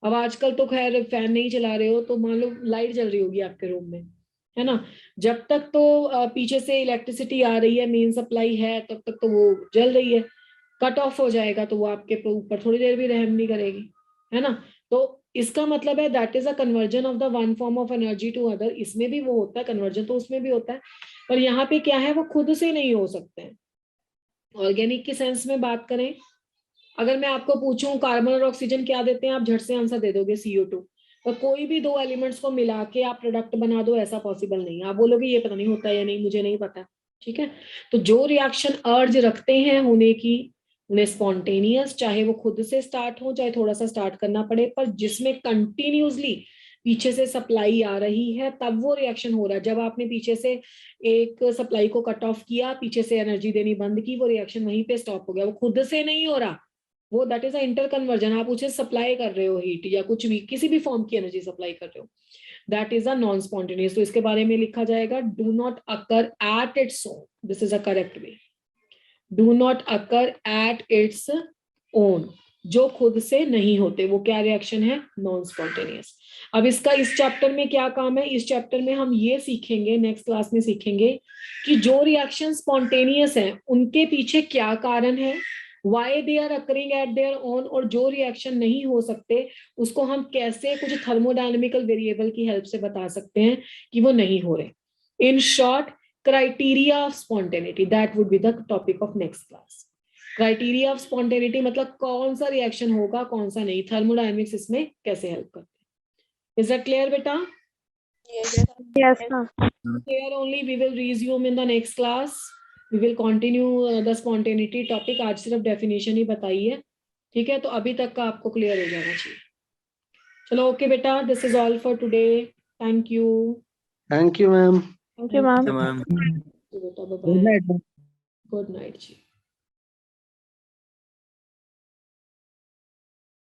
Speaker 1: अब आजकल तो खैर फैन नहीं चला रहे हो, तो मान लो लाइट जल रही होगी आपके रूम में, है ना? जब तक तो पीछे से इलेक्ट्रिसिटी आ रही है, मेन सप्लाई है, तब तक तो वो जल रही है। कट ऑफ हो जाएगा तो वो आपके ऊपर थोड़ी देर भी रहम नहीं करेगी, है ना? तो इसका मतलब है that is a conversion of the one form of energy to other. इसमें भी वो होता है कन्वर्जन, तो उसमें भी होता है। पर यहाँ पे क्या है, वो खुद से नहीं हो सकते हैं। ऑर्गेनिक के सेंस में बात करें, अगर मैं आपको पूछूं कार्बन और ऑक्सीजन क्या देते हैं, आप झट से आंसर दे दोगे CO2। तो कोई भी दो एलिमेंट्स को मिला के आप प्रोडक्ट बना दो, ऐसा पॉसिबल नहीं है। आप बोलोगे ये पता नहीं होता है या नहीं, मुझे नहीं पता। ठीक है, तो जो रिएक्शन अर्ज रखते हैं होने की, उन्हें स्पॉन्टेनियस, चाहे वो खुद से स्टार्ट हो चाहे थोड़ा सा स्टार्ट करना पड़े, पर जिसमें कंटिन्यूसली पीछे से सप्लाई आ रही है तब वो रिएक्शन हो रहा है। जब आपने पीछे से एक सप्लाई को कट ऑफ किया, पीछे से एनर्जी देनी बंद की, वो रिएक्शन वहीं पे स्टॉप हो गया, वो खुद से नहीं हो रहा। वो that is a inter conversion. आप उसे सप्लाई कर रहे हो हीट या कुछ भी, किसी भी फॉर्म की एनर्जी सप्लाई कर रहे हो, that is a non spontaneous. तो इसके बारे में लिखा जाएगा do not occur at its own. This is a correct way. Do not occur at its own, जो खुद से नहीं होते, वो क्या रिएक्शन है? Non spontaneous. अब इसका इस चैप्टर में क्या काम है? इस चैप्टर में हम ये सीखेंगे, नेक्स्ट क्लास में सीखेंगे कि जो रिएक्शन स्पॉन्टेनियस है उनके पीछे क्या कारण है, why they are occurring at their own, और जो रिएक्शन नहीं हो सकते उसको हम कैसे कुछ थर्मोडायनेमिकल वेरिएबल की हेल्प से बता सकते हैं कि वो नहीं हो रहे। In short, criteria of spontaneity, that would be the topic of next class. Criteria of spontaneity मतलब कौन सा रिएक्शन होगा, कौन सा नहीं, थर्मोडायनेमिक्स इसमें कैसे हेल्प करते हैं। इज दैट क्लियर बेटा?
Speaker 4: Yes, ma'am.
Speaker 1: Here only we will resume in the next class. We will continue the spontaneity topic. आज सिर्फ definition ही बताई है, ठीक है? तो अभी तक का आपको क्लियर हो जाना चाहिए। चलो ओके बेटा, this is all for today. Thank you.
Speaker 7: Thank you, ma'am.
Speaker 4: Thank you, ma'am.
Speaker 3: ma'am.
Speaker 1: बेटा, bye bye. Good night जी।